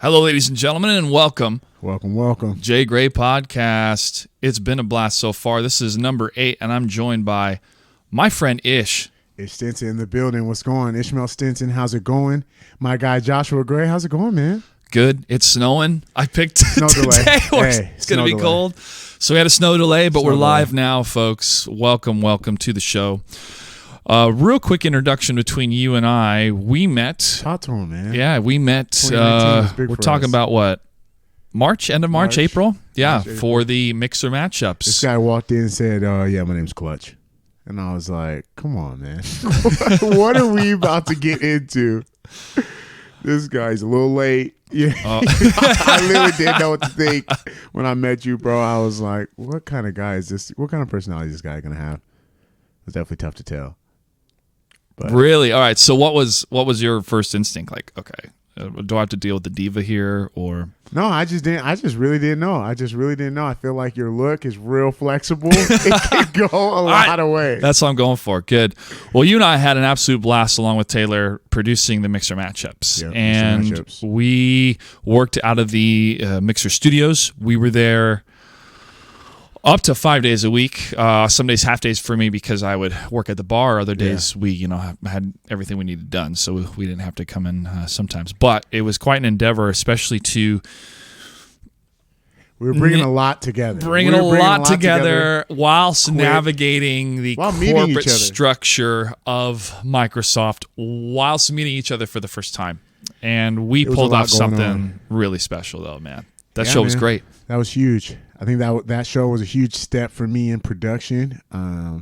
Hello, ladies and gentlemen, and welcome. Welcome. J.Gray Podcast. It's been a blast so far. This is number 8, and I'm joined by my friend Ish. Ish Stinson in the building. What's going on? Ishmael Stinson, how's it going? My guy Joshua Gray, how's it going, man? Good. It's snowing. I picked Snow today. Hey, it's going to be cold. So we had a snow delay, but we're live now, folks. Welcome to the show. Real quick introduction between you and I. We met. Talk to him, man. Yeah, we met. We're talking about what? March, end of March, April? Yeah, April. For the mixer matchups. This guy walked in and said, yeah, my name's Clutch. And I was like, come on, man. What are we about to get into? This guy's a little late. Yeah, I literally didn't know what to think when I met you, bro. I was like, what kind of guy is this? What kind of personality is this guy going to have? It's definitely tough to tell. But. Really? All right. So what was your first instinct? Like, okay, do I have to deal with the diva here or? No, I just really didn't know. I feel like your look is real flexible. It can go a lot of ways. That's what I'm going for. Good. Well, you and I had an absolute blast along with Taylor producing the mixer matchups. Yep, and mixer matchups. We worked out of the mixer studios. We were there up to 5 days a week. Some days half days for me because I would work at the bar. Other days we, had everything we needed done, so we didn't have to come in sometimes. But it was quite an endeavor, especially to. We were bringing a lot together. Bringing a lot together whilst navigating the corporate structure of Microsoft, whilst meeting each other for the first time. And we pulled off something really special, though, man. That show was great. That was huge. I think that show was a huge step for me in production.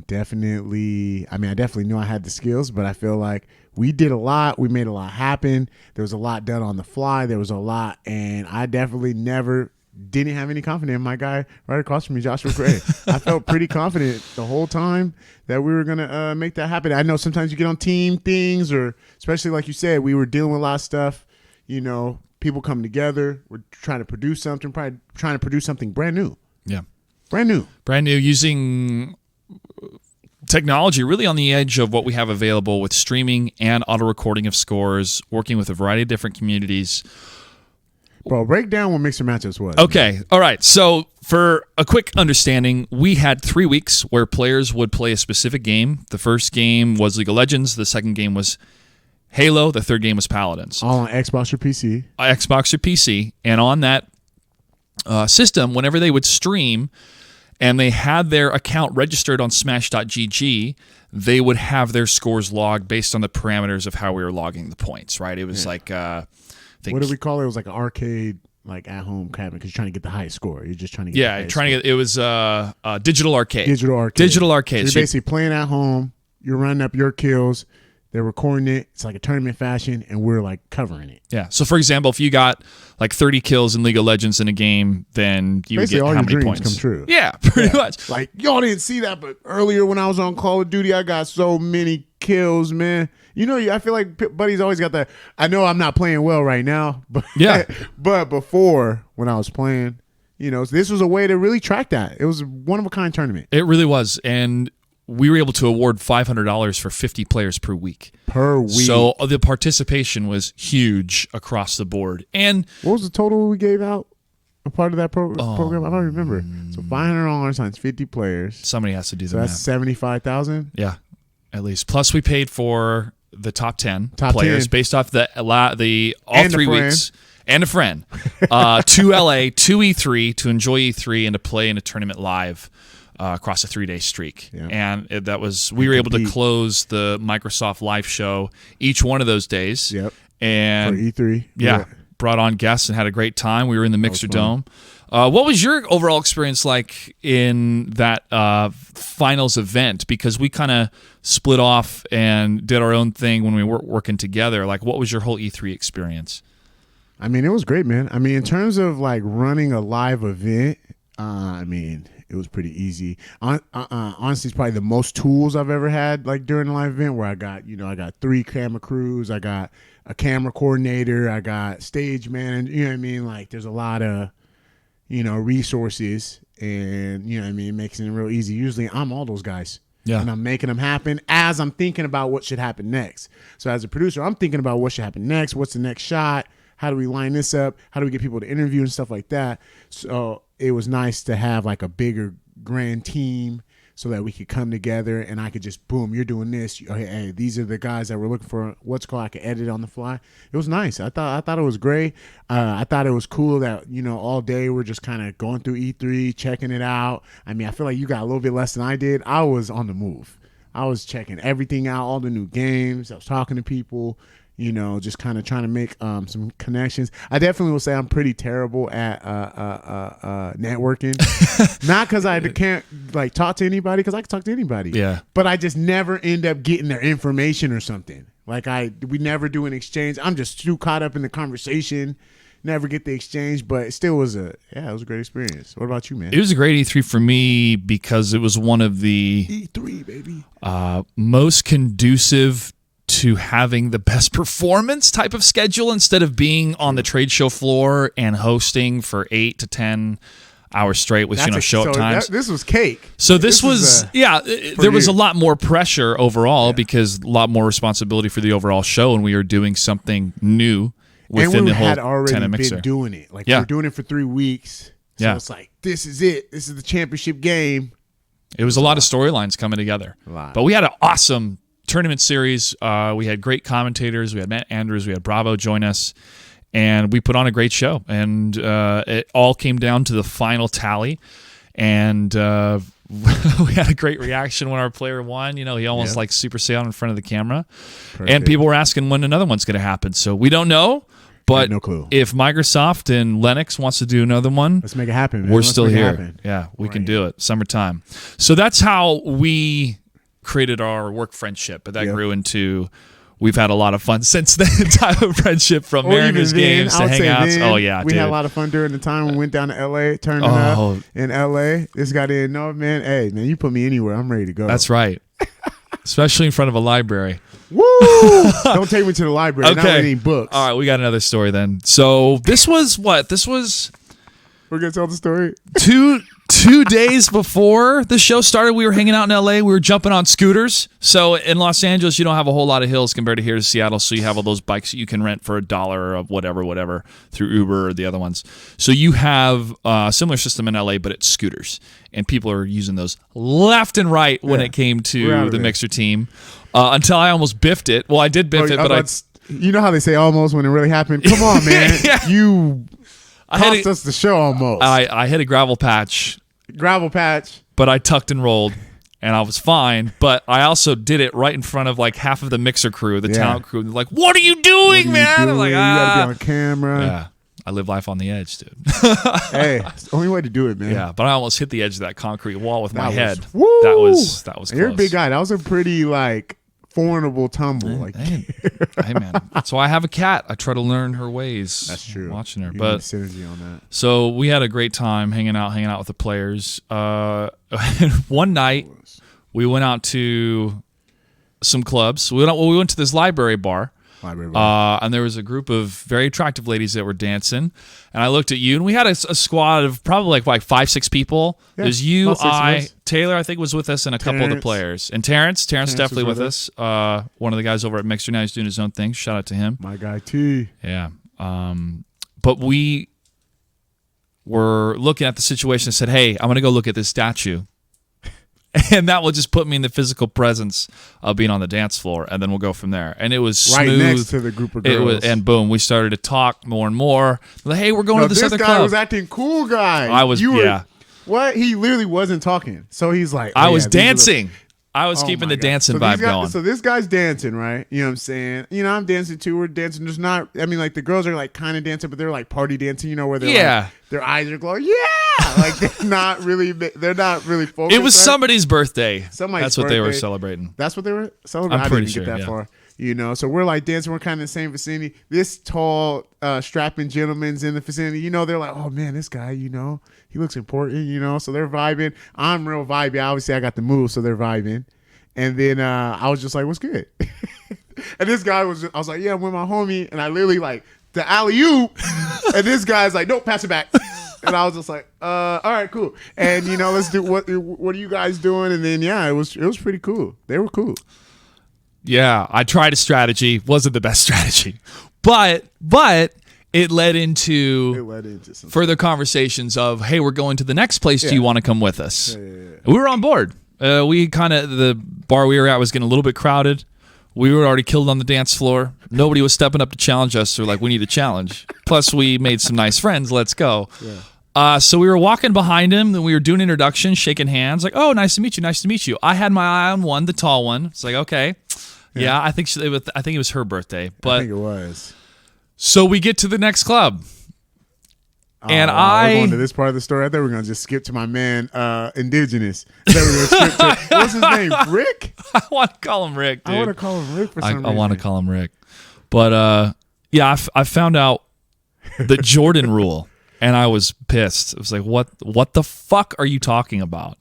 Definitely. I definitely knew I had the skills, but I feel like we did a lot. We made a lot happen. There was a lot done on the fly. There was a lot, and I definitely didn't have any confidence in my guy right across from me, Joshua Gray. I felt pretty confident the whole time that we were going to make that happen. I know sometimes you get on team things, or especially like you said, we were dealing with a lot of stuff, people come together. We're trying to produce something, probably trying to produce something brand new. Yeah. Brand new, using technology really on the edge of what we have available with streaming and auto recording of scores, working with a variety of different communities. Bro, break down what Mixer Matchups was. Okay. All right. So for a quick understanding, we had 3 weeks where players would play a specific game. The first game was League of Legends. The second game was Halo. The third game was Paladins. All on Xbox or PC. Xbox or PC. And on that system, whenever they would stream and they had their account registered on Smash.gg, they would have their scores logged based on the parameters of how we were logging the points, right? It was like... what did we call it? It was like an arcade, like at-home cabinet, because you're trying to get the highest score. You're just trying to get the highest score. It was digital arcade. Digital arcade. So you're basically playing at home. You're running up your kills. They're recording it. It's like a tournament fashion, and we're like covering it. Yeah. So, for example, if you got like 30 kills in League of Legends in a game, then you basically would get all how your many dreams points? Come true. Yeah, pretty much. Like, y'all didn't see that, but earlier when I was on Call of Duty, I got so many kills, man. I feel like Buddy's always got that. I know I'm not playing well right now, but but before when I was playing, so this was a way to really track that. It was a one-of-a-kind tournament. It really was, and we were able to award $500 for 50 players per week. So the participation was huge across the board. And what was the total we gave out? A part of that program? I don't remember. So $500 times 50 players. Somebody has to do the math. That's 75,000. Yeah, at least. Plus, we paid for the top 10 players based off the all 3 weeks. And a friend to LA, to E3, to enjoy E3, and to play in a tournament live across a 3-day streak. Yeah. And we were able to close the Microsoft Live show each one of those days. Yep. And for E3. Yeah. Brought on guests and had a great time. We were in the Mixer Dome. What was your overall experience like in that finals event? Because we kind of split off and did our own thing when we were working together. Like, what was your whole E3 experience? It was great, man. In terms of like running a live event, it was pretty easy. Honestly, it's probably the most tools I've ever had like during a live event where I got 3 camera crews, I got a camera coordinator, I got stage manager, Like there's a lot of, resources and, it makes it real easy. Usually I'm all those guys. Yeah. And I'm making them happen as I'm thinking about what should happen next. So as a producer, I'm thinking about what should happen next. What's the next shot? How do we line this up? How do we get people to interview and stuff like that? So it was nice to have like a bigger grand team so that we could come together and I could just, boom, you're doing this. Hey, these are the guys that we're looking for. What's called, I could edit on the fly. It was nice. I thought it was great. I thought it was cool that, all day we're just kind of going through E3, checking it out. I mean, I feel like you got a little bit less than I did. I was on the move. I was checking everything out, all the new games. I was talking to people, just kind of trying to make some connections. I definitely will say I'm pretty terrible at networking. Not because I can't like talk to anybody, because I can talk to anybody. Yeah. But I just never end up getting their information or something. Like we never do an exchange. I'm just too caught up in the conversation. Never get the exchange, but it still was it was a great experience. What about you, man? It was a great E3 for me because it was one of the E3, baby, most conducive to having the best performance type of schedule instead of being on the trade show floor and hosting for 8 to 10 hours straight with show up times. This was cake. So this was there was a lot more pressure overall because a lot more responsibility for the overall show, and we were doing something new within the whole had already tenant mixer. been doing it. Like we were doing it for 3 weeks. So it's like, this is it. This is the championship game. It was a lot of storylines coming together. But we had an awesome tournament series. We had great commentators. We had Matt Andrews. We had Bravo join us. And we put on a great show. And it all came down to the final tally. And we had a great reaction when our player won. He almost like super sailed in front of the camera. Perfect. And people were asking when another one's going to happen. So we don't know. But no clue. If Microsoft and Lennox wants to do another one, let's make it happen, man. We're still here. Yeah, we can do it. Summertime. So that's how we created our work friendship. But that grew into, we've had a lot of fun since then. Type of friendship from Mariners games to hangouts. We had a lot of fun during the time we went down to LA, turning up in LA. This guy didn't know, man. Hey, man, you put me anywhere, I'm ready to go. That's right. Especially in front of a library. Woo! Don't take me to the library. Okay. Not with any books. All right, we got another story then. So this was what? We're gonna tell the story. Two days before the show started, we were hanging out in LA. We were jumping on scooters. So in Los Angeles, you don't have a whole lot of hills compared to here to Seattle. So you have all those bikes that you can rent for $1 or whatever through Uber or the other ones. So you have a similar system in LA, but it's scooters, and people are using those left and right when it came to the mixer team. Until I almost biffed it. Well, I did biff it, but you know how they say almost when it really happened? Come on, man. You cost us the show almost. I hit a gravel patch. But I tucked and rolled, and I was fine. But I also did it right in front of like half of the mixer crew, the talent crew. They're like, "What are you doing, man?" I'm like, you gotta be on camera. Yeah. I live life on the edge, dude. Hey, it's the only way to do it, man. Yeah, but I almost hit the edge of that concrete wall with my head. Woo! That was close. You're a big guy. That was a pretty formidable tumble. Hey, man. That's why I have a cat. I try to learn her ways. That's true. Watching her. You but need synergy on that. So we had a great time hanging out with the players. One night we went out to some clubs. We went to this library bar. And there was a group of very attractive ladies that were dancing, and I looked at you, and we had a squad of probably like 5-6 people. Yeah, there's you, Taylor, I think was with us, and a couple of the players, and Terrence definitely with us. One of the guys over at Mixer now, he's doing his own thing. Shout out to him, my guy T. Yeah, but we were looking at the situation and said, "Hey, I'm going to go look at this statue." And that will just put me in the physical presence of being on the dance floor, and then we'll go from there. And it was smooth. Right next to the group of girls. And boom, we started to talk more and more. Like, hey, we're going to this other club. This guy was acting cool, guy. What? He literally wasn't talking. So he's like, I was dancing. I was keeping the dancing vibe going. So this guy's dancing, right? You know what I'm saying? I'm dancing too. We're dancing. There's not, the girls are like kind of dancing, but they're like party dancing, where they're their eyes are glowing. Yeah. Like they're not really focused. It was somebody's birthday. That's what they were celebrating. That's what they were celebrating? I'm pretty sure. I didn't get that far. So we're like dancing. We're kind of in the same vicinity. This tall, strapping gentleman's in the vicinity. They're like, oh man, this guy, he looks important, so they're vibing. I'm real vibey. Obviously, I got the move, so they're vibing. And then I was just like, what's good? And this guy I was like, yeah, I'm with my homie. And I literally like the alley-oop. And this guy's like, nope, pass it back. And I was just like, all right, cool. And, let's do, what are you guys doing? And then, it was pretty cool. They were cool. Yeah, I tried a strategy. Wasn't the best strategy. But it led into some further conversations of, hey, we're going to the next place. Do you want to come with us? Yeah. We were on board. The bar we were at was getting a little bit crowded. We were already killed on the dance floor. Nobody was stepping up to challenge us. So we're like, we need a challenge. Plus, we made some nice friends. Let's go. Yeah. So we were walking behind him, and we were doing introductions, shaking hands. Like, oh, nice to meet you. Nice to meet you. I had my eye on one, the tall one. It's like, okay. Yeah, I think it was her birthday. But I think it was. So we get to the next club. And we're going to this part of the story. I thought we were going to just skip to my man, Indigenous. What's his name? Rick? I want to call him Rick, dude. I want to call him Rick for some reason. I want to call him Rick. But, I found out the Jordan rule, and I was pissed. It was like, what the fuck are you talking about?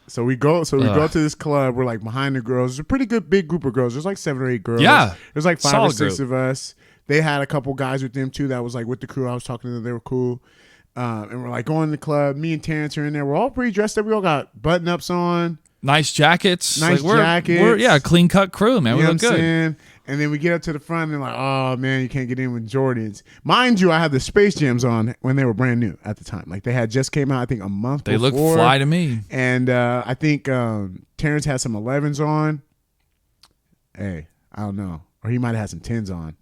So we go to this club. We're like behind the girls. It's a pretty good big group of girls. There's like 7 or 8 girls. Yeah. There's like 5 or 6 group. of us. They had a couple guys with them too that was like with the crew. I was talking to them. They were cool. And we're like going to the club. Me and Terrence are in there. We're all pretty dressed up. We all got button-ups on. Nice jackets. Jackets. We're clean-cut crew, man. We look good. Saying? And then we get up to the front and they're like, oh, man, you can't get in with Jordans. Mind you, I had the Space Jams on when they were brand new at the time. Like they had just came out, I think, a month before. They look fly to me. And I think Terrence had some 11s on. Hey, I don't know. Or he might have had some 10s on.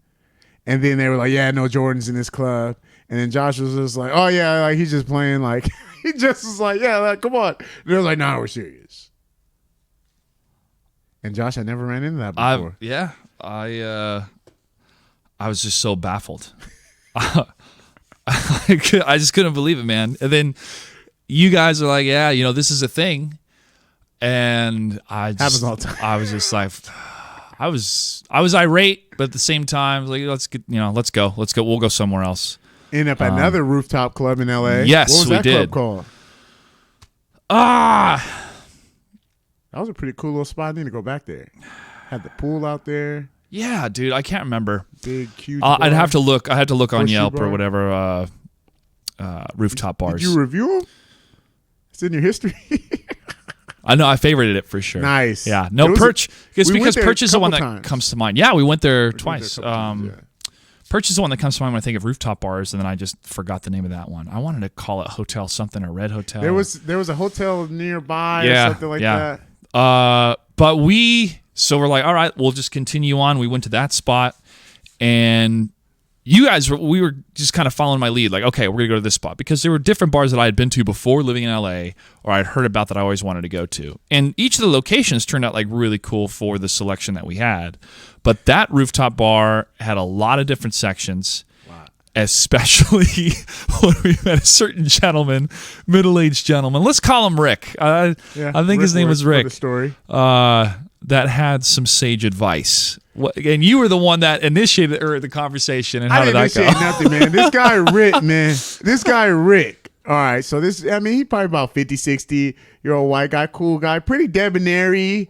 And then they were like, yeah, no Jordans in this club. And then Josh was just like, oh, yeah, like he's just playing. Like, he just was like, yeah, like, come on. And they was like, no, we're serious. And Josh, I never ran into that before. I was just so baffled. I just couldn't believe it, man. And then you guys are like, yeah, this is a thing. And happens all the time. I was just like, I was irate, but at the same time, like, let's go. We'll go somewhere else. End up at another rooftop club in LA. Yes, what was we that did. Club called? That was a pretty cool little spot. I need to go back there. Had the pool out there. Yeah, dude, I can't remember. Big, huge. I'd have to look. I had to look on Yelp bar? or whatever. Rooftop bars. Did you review them? It's in your history. I know. I favorited it for sure. Nice. Yeah. No, Perch. It's because Perch is the one that times. comes to mind. Yeah, we went there twice. Times, yeah. Perch is the one that comes to mind when I think of rooftop bars, and then I just forgot the name of that one. I wanted to call it Hotel something or Red Hotel. There was a hotel nearby or something like that. But we're like, all right, we'll just continue on. We went to that spot, and you guys, we were just kind of following my lead. Like, okay, we're going to go to this spot. Because there were different bars that I had been to before living in LA, or I'd heard about that I always wanted to go to. And each of the locations turned out like really cool for the selection that we had. But that rooftop bar had a lot of different sections. Wow. Especially when we met a certain gentleman, middle-aged gentleman. Let's call him Rick. I think his name was Rick. The story. That had some sage advice. And you were the one that initiated the conversation. And how did that go? I didn't initiate nothing, man. This guy Rick, man. This guy Rick. All right, so he probably about 50, 60-year-old white guy, cool guy, pretty debonair-y,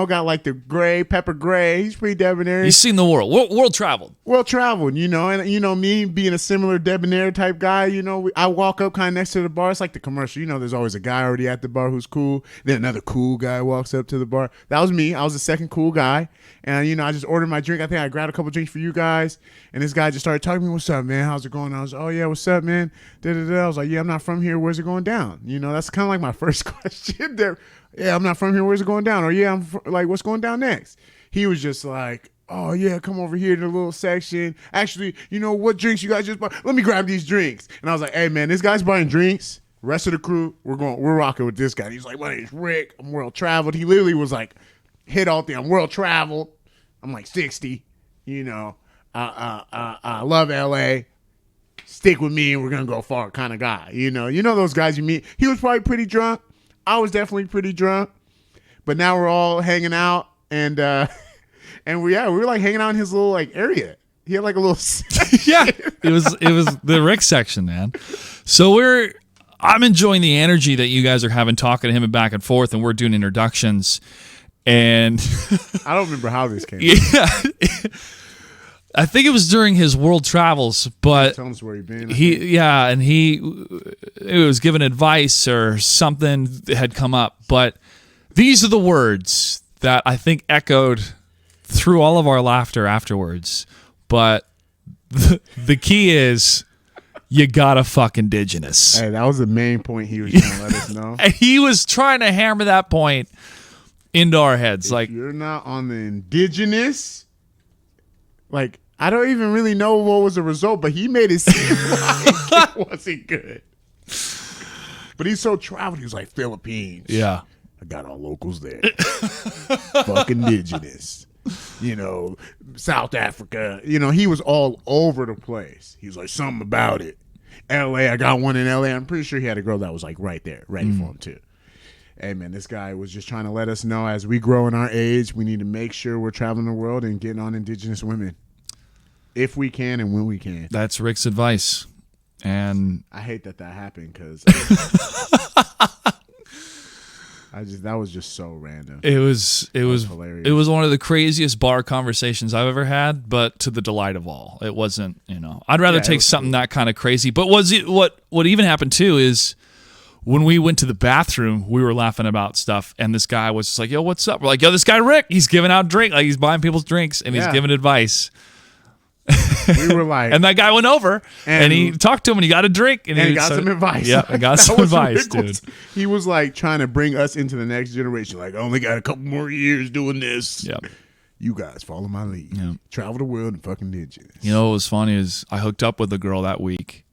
got like the pepper gray. He's pretty debonair. He's seen the world. World traveled. And me being a similar debonair type guy, I walk up kind of next to the bar. It's like the commercial. There's always a guy already at the bar who's cool. Then another cool guy walks up to the bar. That was me. I was the second cool guy. And, I just ordered my drink. I think I grabbed a couple drinks for you guys. And this guy just started talking to me. What's up, man? How's it going? I was like, oh, yeah, what's up, man? I was like, yeah, I'm not from here. Where's it going down? That's kind of like my first question there. Yeah, I'm not from here. Where's it going down? Or yeah, what's going down next? He was just like, oh yeah, come over here to the little section. Actually, what drinks you guys just bought? Let me grab these drinks. And I was like, hey man, this guy's buying drinks. Rest of the crew, we're rocking with this guy. And he's like, my name's Rick. I'm world traveled. He literally was like, hit all thing. I'm world traveled. I'm like 60. I love LA. Stick with me and we're gonna go far kind of guy. Those guys you meet. He was probably pretty drunk. I was definitely pretty drunk, but now we're all hanging out and we were like hanging out in his little like area. He had like a little yeah. It was the Rick section, man. So I'm enjoying the energy that you guys are having, talking to him and back and forth, and we're doing introductions. And I don't remember how this came. Yeah, I think it was during his world travels, but tell us where he'd been. He was giving advice or something had come up. But these are the words that I think echoed through all of our laughter afterwards. But The key is you gotta fuck indigenous. Hey, that was the main point he was trying to let us know. And he was trying to hammer that point into our heads. If like, you're not on the indigenous, like, I don't even really know what was the result, but he made it seem like it wasn't good. But he's so traveled. He was like, Philippines. yeah. I got all locals there. Fuck indigenous. South Africa. He was all over the place. He was like, something about it. LA, I got one in LA. I'm pretty sure he had a girl that was like right there, ready for him too. Hey man, this guy was just trying to let us know as we grow in our age, we need to make sure we're traveling the world and getting on indigenous women. If we can and when we can. That's Rick's advice. And I hate that happened because that was just so random. It was hilarious. It was one of the craziest bar conversations I've ever had, but to the delight of all. It wasn't, I'd rather take something that kind of crazy. But what even happened too is when we went to the bathroom, we were laughing about stuff, and this guy was just like, "Yo, what's up?" We're like, "Yo, this guy Rick, he's giving out drink, like he's buying people's drinks and he's giving advice." We were like, and that guy went over and he talked to him and he got a drink and he got some advice. Yeah, I got some advice, dude. He was like trying to bring us into the next generation. Like, I only got a couple more years doing this. Yep. You guys follow my lead. Yep. Travel the world and fucking indigenous. What was funny is I hooked up with a girl that week,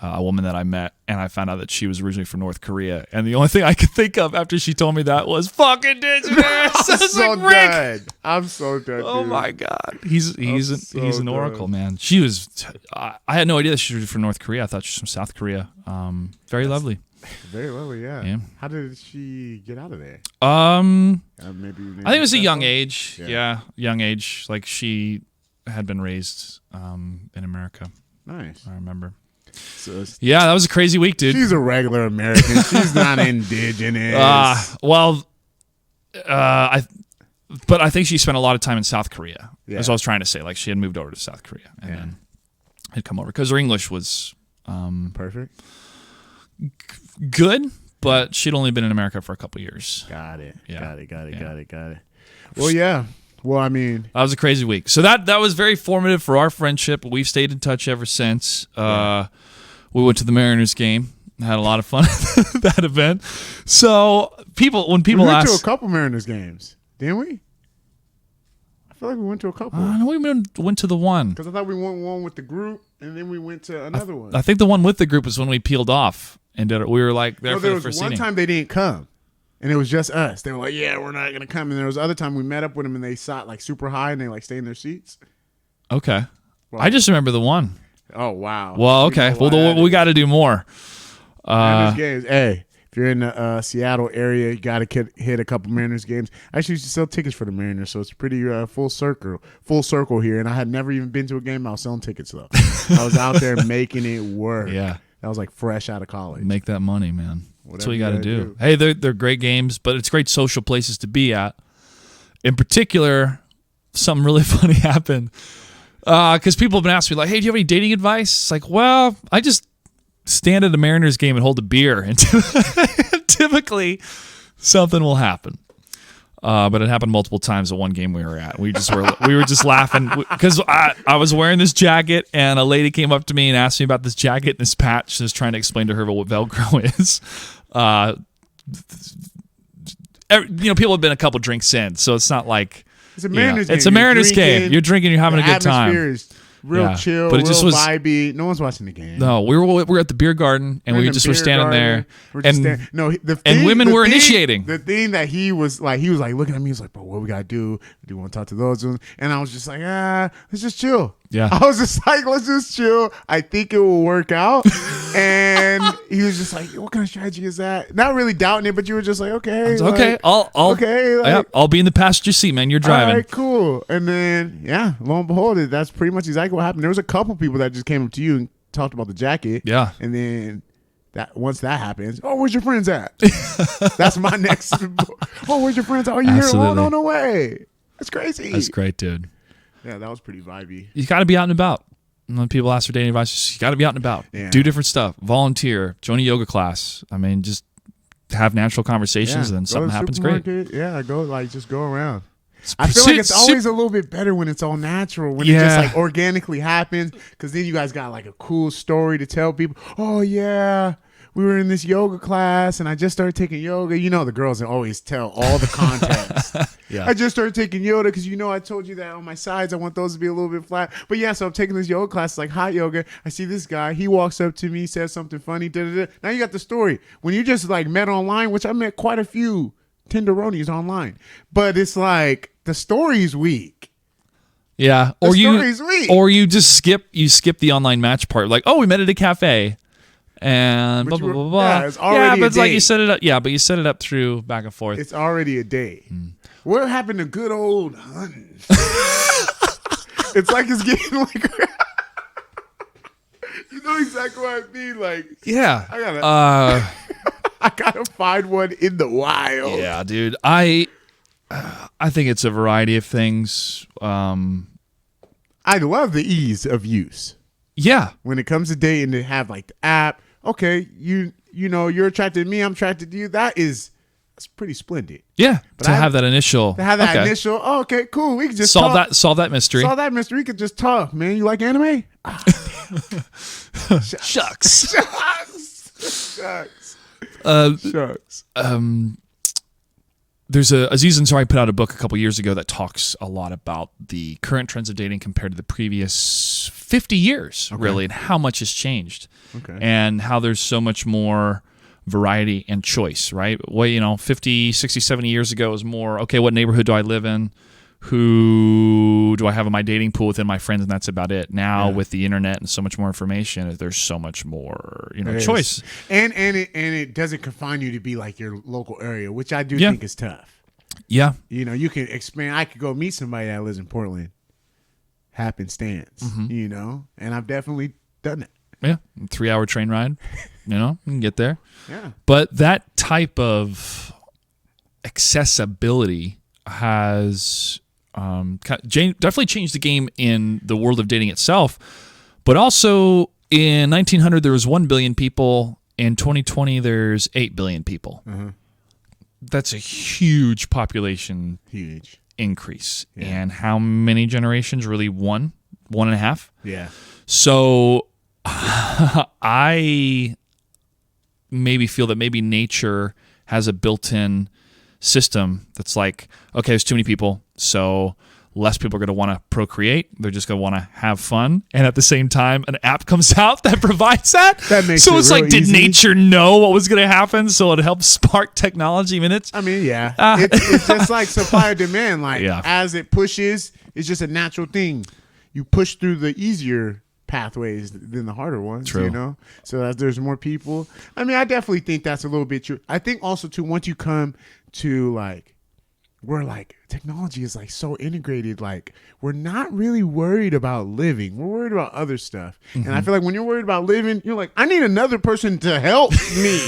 a woman that I met, and I found out that she was originally from North Korea. And the only thing I could think of after she told me that was fuck indigenous. I'm so done. I'm so done. Oh my god, he's an oracle, man. She was. I had no idea that she was from North Korea. I thought she was from South Korea. Very lovely. Very lovely, yeah. How did she get out of there? Maybe I think it was a young age. Yeah, young age. Like she had been raised in America. Nice. I remember. So that was a crazy week, dude. She's a regular American. She's not indigenous. But I think she spent a lot of time in South Korea. Yeah. That's what I was trying to say. Like she had moved over to South Korea and then had come over because her English was perfect, good, but she'd only been in America for a couple years. Got it. Yeah. Got it. Well, yeah. Well, I mean, that was a crazy week. So that was very formative for our friendship. We've stayed in touch ever since. We went to the Mariners game. Had a lot of fun at that event. So when people we went ask, to a couple Mariners games, didn't we? I feel like we went to a couple. No, we went to the one. Because I thought we went one with the group, and then we went to another one. I think the one with the group was when we peeled off and did it. We were like there for the first one inning. time they didn't come. And it was just us. They were like, "Yeah, we're not gonna come." And there was other time we met up with them, and they sat like super high, and they like stayed in their seats. Okay, I just remember the one. Oh wow. Well, okay. Well, we got to do more. Mariners games. Hey, if you're in the Seattle area, you got to hit a couple Mariners games. I actually used to sell tickets for the Mariners, so it's pretty full circle here. And I had never even been to a game. I was selling tickets though. I was out there making it work. Yeah, that was like fresh out of college. Make that money, man. That's what you got to do. Hey, they're great games, but it's great social places to be at. In particular, something really funny happened because people have been asking me like, "Hey, do you have any dating advice?" It's like, well, I just stand at a Mariners game and hold a beer, and typically something will happen. But it happened multiple times at one game we were at. We were just laughing because I was wearing this jacket and a lady came up to me and asked me about this jacket and this patch. She was trying to explain to her what Velcro is. People have been a couple drinks in, so it's not like it's a Mariners game. It's a Mariners game. You're drinking, you're having a good time. Is real chill, but it just was vibey. No one's watching the game. No, we were at the beer garden and we just were standing there. And women were initiating. The thing that he was like looking at me. He was like, "Bro, what we gotta do? Do you want to talk to those?" And I was just like, let's just chill. Yeah, I was just like, let's just chill. I think it will work out. And he was just like, "What kind of strategy is that?" Not really doubting it, but you were just like, "Okay, okay, I'll be in the passenger seat, man. You're driving." All right, cool. And then lo and behold, that's pretty much exactly what happened. There was a couple people that just came up to you and talked about the jacket. Yeah, and then once that happens, where's your friends at? That's my next. Where's your friends at? Are you Absolutely. here? Oh, no way. That's crazy. That's great, dude. Yeah, that was pretty vibey. You got to be out and about. When people ask for dating advice, you got to be out and about. Yeah. Do different stuff. Volunteer. Join a yoga class. I mean, just have natural conversations and then something happens great. Yeah, just go around. I feel like it's always a little bit better when it's all natural, when it just like organically happens, because then you guys got like a cool story to tell people. Oh yeah, we were in this yoga class and I just started taking yoga. You know, the girls always tell all the context. I just started taking yoga because, you know, I told you that on my sides I want those to be a little bit flat. But yeah, so I'm taking this yoga class, like hot yoga. I see this guy. He walks up to me, says something funny. Now you got the story. When you just like met online, which I met quite a few tenderonis online, but it's like the story's weak. Yeah, or you just skip the online match part. Like, oh, we met at a cafe. And blah, blah, blah, blah. Yeah, it's already but it's like you set it up. Yeah, but you set it up through back and forth. It's already a day. What happened to good old hunting? It's like it's getting like, you know exactly what I mean. Like, yeah, I gotta find one in the wild. Yeah, dude. I think it's a variety of things. I love the ease of use. Yeah, when it comes to dating, to have like the app. Okay, you know, you're attracted to me, I'm attracted to you. That's pretty splendid. Yeah, but have that initial. Initial. Oh, okay, cool. We can just solve that mystery. We could just talk, man. You like anime? Shucks. Shucks. There's Aziz Ansari put out a book a couple years ago that talks a lot about the current trends of dating compared to the previous 50 years, really, and how much has changed, and how there's so much more variety and choice, right? Well, 50, 60, 70 years ago, it was more, okay, what neighborhood do I live in? Who do I have in my dating pool within my friends, and that's about it. Now, with the internet and so much more information, there's so much more, choice. And it doesn't confine you to be like your local area, which I do think is tough. Yeah. You can expand. I could go meet somebody that lives in Portland. Happenstance, and I've definitely done that. Yeah. 3-hour train ride, you can get there. Yeah. But that type of accessibility has definitely changed the game in the world of dating itself, but also in 1900 there was 1 billion people. In 2020 there's 8 billion people. That's a huge population increase. And how many generations? Really, one and a half. So I maybe feel that maybe nature has a built-in system that's like, okay, there's too many people, so less people are going to want to procreate. They're just going to want to have fun. And at the same time, an app comes out that provides that. That makes so it it's real like, did easy. nature know what was going to happen? So it helps spark technology. It's just like supply and demand. Like, as it pushes, it's just a natural thing. You push through the easier pathways than the harder ones. True. So as there's more people. I definitely think that's a little bit true. I think also too, once you come to like, where like technology is like so integrated, like we're not really worried about living. We're worried about other stuff. And I feel like when you're worried about living, you're like, I need another person to help me.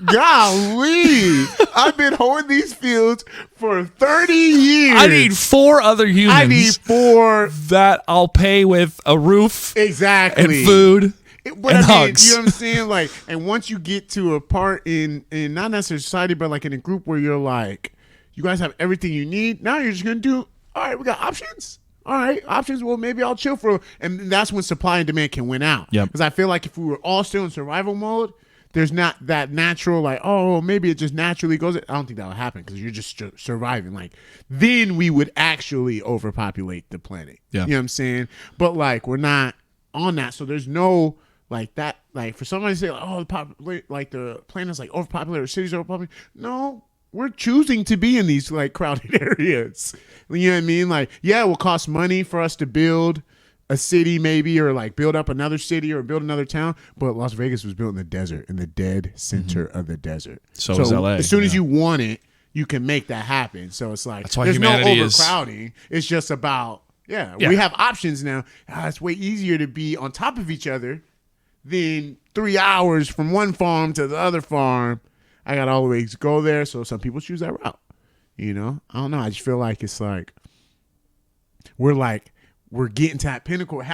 Golly, I've been holding these fields for 30 years. I need 4 other humans. I need 4 that I'll pay with a roof, and food. Hugs. You know what I'm saying? Like, and once you get to a part in not necessarily society, but like in a group where you're like, you guys have everything you need. Now you're just gonna do. All right, we got options. All right, options. Well, maybe I'll chill and that's when supply and demand can win out. Because I feel like if we were all still in survival mode, there's not that natural, like, oh, maybe it just naturally goes. I don't think that would happen because you're just surviving. Like, then we would actually overpopulate the planet. You know what I'm saying? But like, we're not on that, so there's no. Like that, like for somebody to say, like, oh, the planet's like overpopulated, cities are overpopulated. No, we're choosing to be in these like crowded areas. You know what I mean? Like, yeah, it will cost money for us to build a city, maybe, or like build up another city or build another town. But Las Vegas was built in the desert, in the dead center of the desert. So is LA. As soon as you want it, you can make that happen. So it's like there's no overcrowding. It's just about we have options now. It's way easier to be on top of each other. Then 3 hours from one farm to the other farm, I got all the ways to go there. So some people choose that route. I don't know. I just feel like it's like we're getting to that pinnacle. We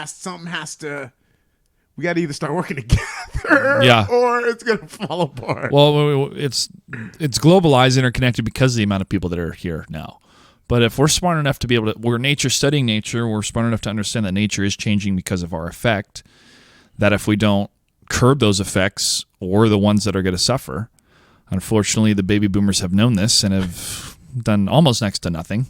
got to either start working together, or it's gonna fall apart. Well, it's globalized, interconnected because of the amount of people that are here now. But if we're smart enough to be able to, we're studying nature, we're smart enough to understand that nature is changing because of our effect, that if we don't curb those effects, we're the ones that are going to suffer. Unfortunately, the baby boomers have known this and have done almost next to nothing.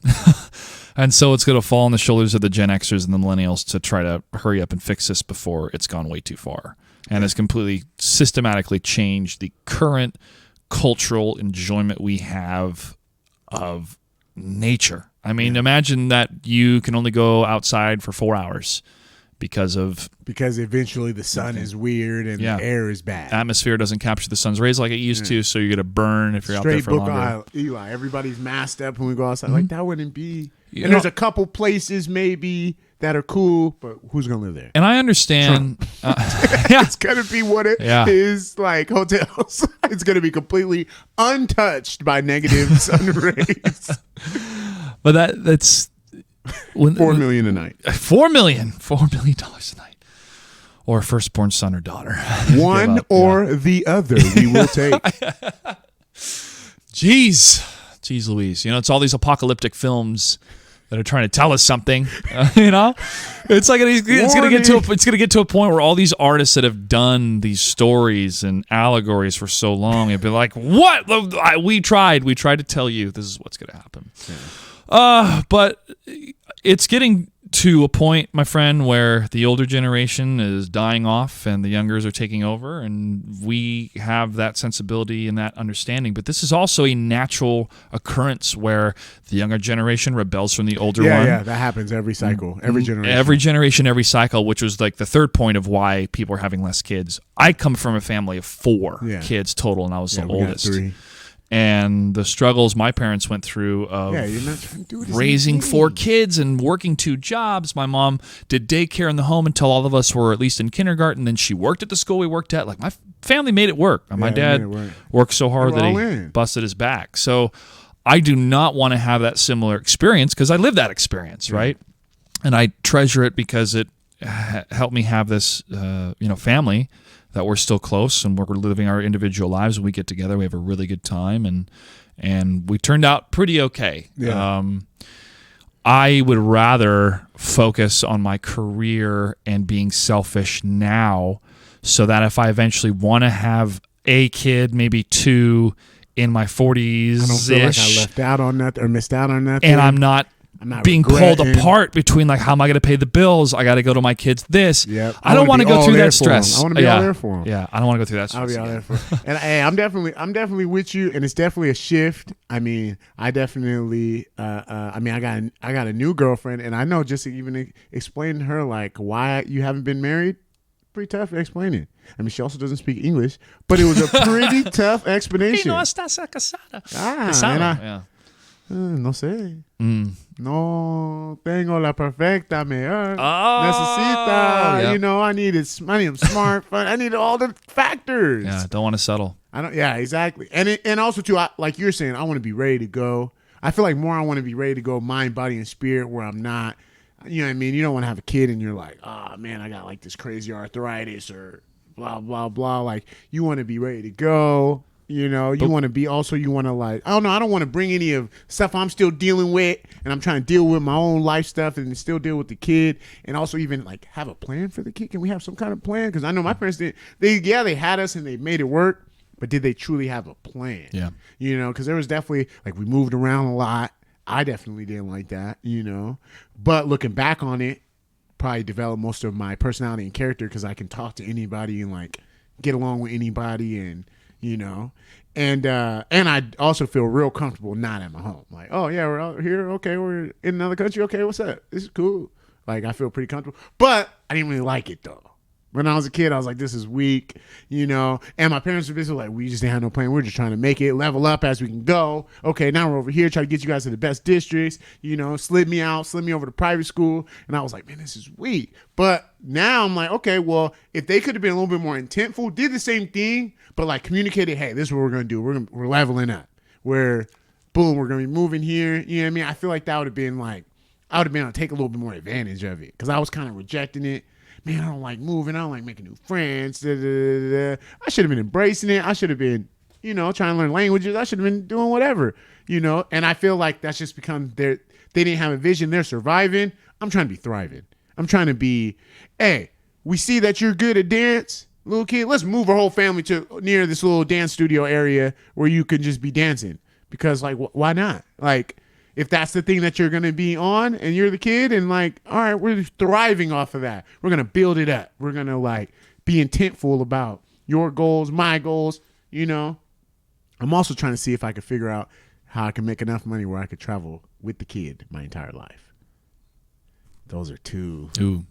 And so it's going to fall on the shoulders of the Gen Xers and the millennials to try to hurry up and fix this before it's gone way too far. And it's completely systematically changed the current cultural enjoyment we have of nature. I mean, imagine that you can only go outside for 4 hours because eventually the sun is weird and the air is bad. Atmosphere doesn't capture the sun's rays like it used to, so you're going to burn if you're out there for longer. Eli, everybody's masked up when we go outside. Like, that wouldn't be... And there's a couple places maybe that are cool, but who's going to live there? And I understand. It's going to be what it is, like hotels. It's going to be completely untouched by negative sun rays. But that's... $4 million a night. $4 million a night. Or a firstborn son or daughter. One or the other we will take. Jeez Louise. You know, it's all these apocalyptic films that are trying to tell us something. You know? It's like it's going to get to a point where all these artists that have done these stories and allegories for so long have been like, what? We tried to tell you this is what's going to happen. Yeah. But it's getting to a point, my friend, where the older generation is dying off and the youngers are taking over, and we have that sensibility and that understanding. But this is also a natural occurrence where the younger generation rebels from the older one. Yeah, that happens every cycle, every generation. Every generation, every cycle, which was like the third point of why people are having less kids. I come from a family of 4 kids total, and I was the oldest. Got 3. And the struggles my parents went through of raising 4 kids and working 2 jobs. My mom did daycare in the home until all of us were at least in kindergarten. Then she worked at the school we worked at. Like, my family made it work. My dad worked so hard that he busted his back. So I do not want to have that similar experience because I lived that experience, right? And I treasure it because it helped me have this, family that we're still close and we're living our individual lives. When we get together, we have a really good time, and we turned out pretty okay. Yeah. I would rather focus on my career and being selfish now, so that if I eventually want to have a kid, maybe 2 in my 40s, I don't feel like I left out on that or missed out on that. And I'm not being pulled apart between, like, how am I going to pay the bills? I got to go to my kids this. Yep. I don't want to go through that stress. I want to be all there for them. Yeah, I don't want to go through that stress. I'll be all there for them. And hey, I'm definitely with you, and it's definitely a shift. I mean, I definitely I got a new girlfriend, and I know just to even explain to her like why you haven't been married, pretty tough explaining. I mean, she also doesn't speak English, but it was a pretty tough explanation. No estás casada. No sé. No tengo la perfecta mujer. Necesita. I need smart. I need all the factors. Yeah, don't want to settle. Yeah, exactly. And also too, like you're saying, I want to be ready to go. I feel like more I want to be ready to go mind, body, and spirit, where I'm not. You know what I mean? You don't want to have a kid and you're like, oh man, I got like this crazy arthritis or blah blah blah. Like, you want to be ready to go. You know, you want to like, I don't want to bring any of stuff I'm still dealing with, and I'm trying to deal with my own life stuff and still deal with the kid, and also even like have a plan for the kid. Can we have some kind of plan? Because I know my parents did. They had us and they made it work, but did they truly have a plan? Yeah. You know, because there was definitely, like, we moved around a lot. I definitely didn't like that, you know, but looking back on it, probably developed most of my personality and character because I can talk to anybody and like get along with anybody, and you know, and I also feel real comfortable not at my home. Like, oh yeah, we're out here. Okay, we're in another country. Okay, what's up? This is cool. Like, I feel pretty comfortable, but I didn't really like it though. When I was a kid, I was like, this is weak, you know. And my parents were basically like, we just didn't have no plan. We're just trying to make it, level up as we can go. Okay, now we're over here trying to get you guys to the best districts, you know, slid me over to private school. And I was like, man, this is weak. But now I'm like, okay, well, if they could have been a little bit more intentful, did the same thing, but like communicated, hey, this is what we're going to do. We're leveling up. Boom, we're going to be moving here. You know what I mean? I feel like that would have been like, I would have been able to take a little bit more advantage of it because I was kind of rejecting it. Man, I don't like moving. I don't like making new friends. I should have been embracing it. I should have been, you know, trying to learn languages. I should have been doing whatever, you know. And I feel like that's just become They didn't have a vision. They're surviving. I'm trying to be thriving. I'm trying to be, hey, we see that you're good at dance, little kid. Let's move our whole family to near this little dance studio area where you can just be dancing. Because, like, why not? Like, if that's the thing that you're going to be on and you're the kid and, like, all right, we're thriving off of that. We're going to build it up. We're going to, like, be intentful about your goals, my goals, you know. I'm also trying to see if I could figure out how I can make enough money where I could travel with the kid my entire life. Those are two. Ooh.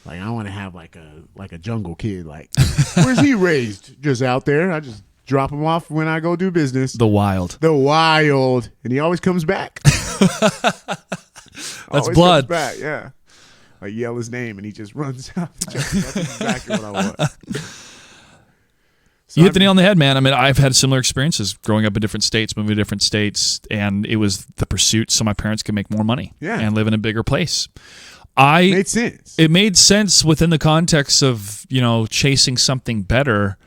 Like, I want to have like a jungle kid. Like, where's he raised? Just out there. I just drop him off when I go do business. The wild. And he always comes back. That's blood. Comes back, yeah. I yell his name and he just runs out. That's exactly what I want. You hit the nail on the head, man. I mean, I've had similar experiences growing up in different states, moving to different states, and it was the pursuit so my parents could make more money and live in a bigger place. Made sense. It made sense within the context of, you know, chasing something better,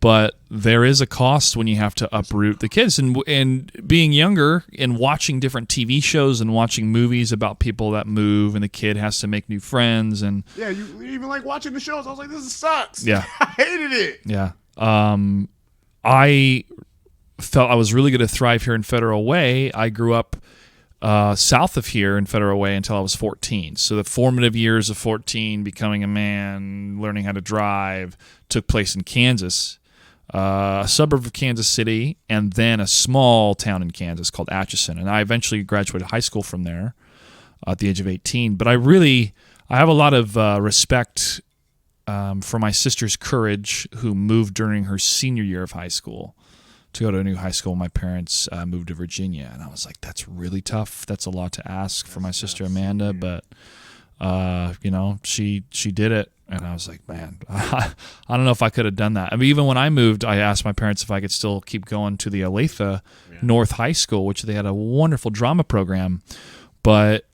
but there is a cost when you have to uproot the kids. And being younger and watching different TV shows and watching movies about people that move and the kid has to make new friends. And yeah, you even like watching the shows. I was like, this sucks. Yeah. I hated it. Yeah. I felt I was really going to thrive here in Federal Way. I grew up south of here in Federal Way until I was 14. So the formative years of 14, becoming a man, learning how to drive, took place in Kansas, a suburb of Kansas City, and then a small town in Kansas called Atchison. And I eventually graduated high school from there at the age of 18. But I have a lot of respect for my sister's courage, who moved during her senior year of high school to go to a new high school. My parents moved to Virginia, and I was like, that's really tough. That's a lot to ask for my sister Amanda, but you know, she did it, and I was like, man, I don't know if I could have done that. I mean, even when I moved, I asked my parents if I could still keep going to the Olathe North High School, which they had a wonderful drama program, but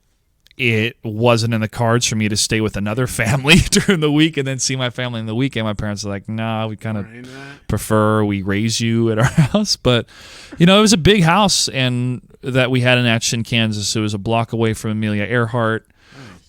it wasn't in the cards for me to stay with another family during the week and then see my family in the weekend. My parents were like, no, we kind of prefer we raise you at our house. But, you know, it was a big house and that we had in Atchison, Kansas. It was a block away from Amelia Earhart.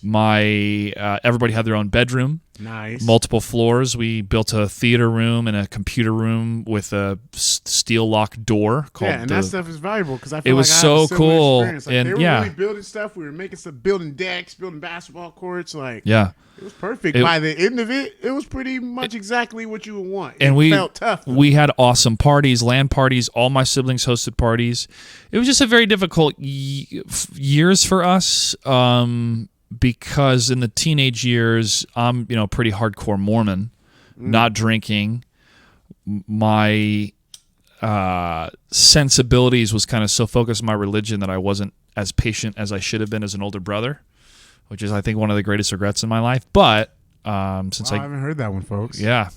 Everybody had their own bedroom. Nice. Multiple floors. We built a theater room and a computer room with a steel lock door. And that stuff is valuable because I feel it was so cool. Like, and they were really building stuff. We were making stuff, building decks, building basketball courts. Like, it was perfect. By the end of it, it was pretty much exactly what you would want. And it felt tough. We had awesome parties, LAN parties. All my siblings hosted parties. It was just a very difficult years for us. Because in the teenage years, I'm, you know, pretty hardcore Mormon, not drinking. My sensibilities was kind of so focused on my religion that I wasn't as patient as I should have been as an older brother, which is, I think, one of the greatest regrets in my life. But since I haven't heard that one, folks. Yeah.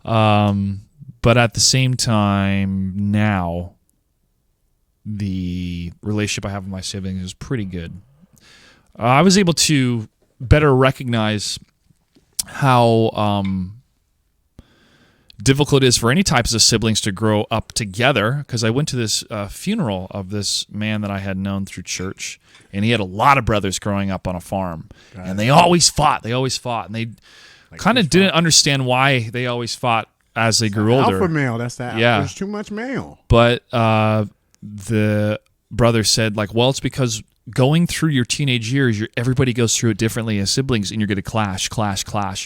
But at the same time, now the relationship I have with my siblings is pretty good. I was able to better recognize how difficult it is for any types of siblings to grow up together, because I went to this funeral of this man that I had known through church, and he had a lot of brothers growing up on a farm, and they always fought, and they kind of didn't understand why they always fought as they grew older. Alpha male, that's that. Yeah. There's too much male. But the brother said, like, well, it's because going through your teenage years, everybody goes through it differently as siblings, and you're going to clash.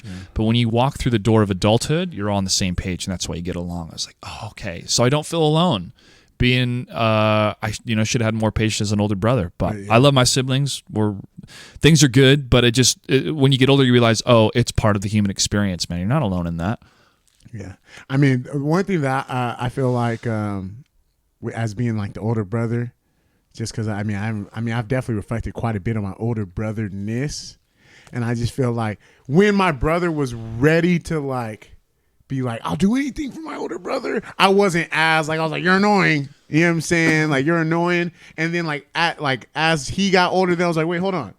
Yeah. But when you walk through the door of adulthood, you're all on the same page, and that's why you get along. I was like, oh, okay. So I don't feel alone. I should have had more patience as an older brother, but I love my siblings. Things are good, but when you get older, you realize, oh, it's part of the human experience, man. You're not alone in that. Yeah. I mean, one thing that I feel like as being like the older brother, just because I've definitely reflected quite a bit on my older brother-ness, and I just feel like when my brother was ready to like be like, I'll do anything for my older brother, I wasn't as like, I was like, you're annoying, you know what I'm saying, like, you're annoying, and then as he got older, then I was like, wait, hold on,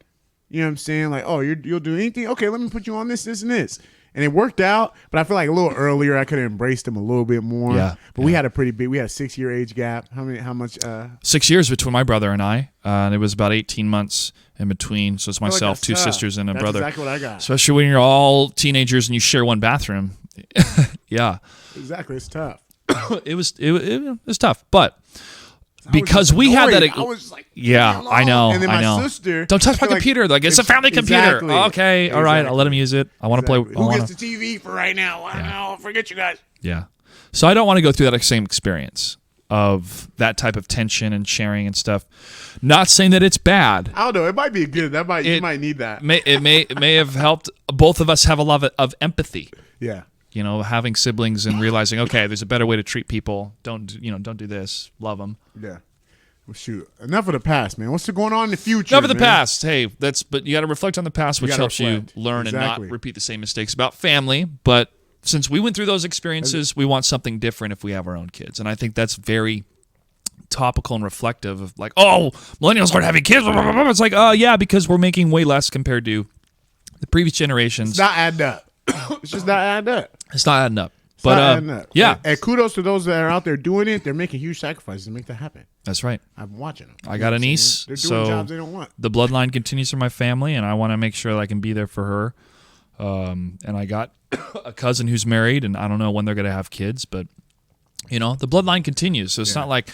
you know what I'm saying, like, oh, you'll do anything, okay, let me put you on this, and this, And it worked out, but I feel like a little earlier I could have embraced him a little bit more. Yeah. But we had a 6-year age gap. How much? 6 years between my brother and I. And it was about 18 months in between. So it's myself, two tough. sisters, and a brother. That's exactly what I got. Especially when you're all teenagers and you share one bathroom. Yeah. Exactly. It's tough. It was tough. But because we had that. I was like, yeah, I know. And then my sister. Don't touch my computer. Like, it's a family computer. Exactly. Okay. All right. I'll let him use it. I want to play. Who gets the TV for right now? I don't know. Forget you guys. Yeah. So I don't want to go through that same experience of that type of tension and sharing and stuff. Not saying that it's bad. I don't know. It might be good. You might need that. It may have helped both of us have a lot of empathy. Yeah. You know, having siblings and realizing, okay, there's a better way to treat people. Don't do this. Love them. Yeah. Well, shoot. Enough of the past, man. What's going on in the future? Enough of the past. Hey, but you got to reflect on the past, which helps you learn and not Exactly. repeat the same mistakes about family. But since we went through those experiences, we want something different if we have our own kids. And I think that's very topical and reflective of like, oh, millennials aren't having kids. It's like, oh, yeah, because we're making way less compared to the previous generations. It's not adding up. It's just not adding up. It's not adding up. Yeah. And kudos to those that are out there doing it. They're making huge sacrifices to make that happen. That's right. I'm watching them. I got a niece. They're doing jobs they don't want. The bloodline continues for my family, and I want to make sure that I can be there for her. And I got a cousin who's married, and I don't know when they're going to have kids, but, the bloodline continues. So it's not like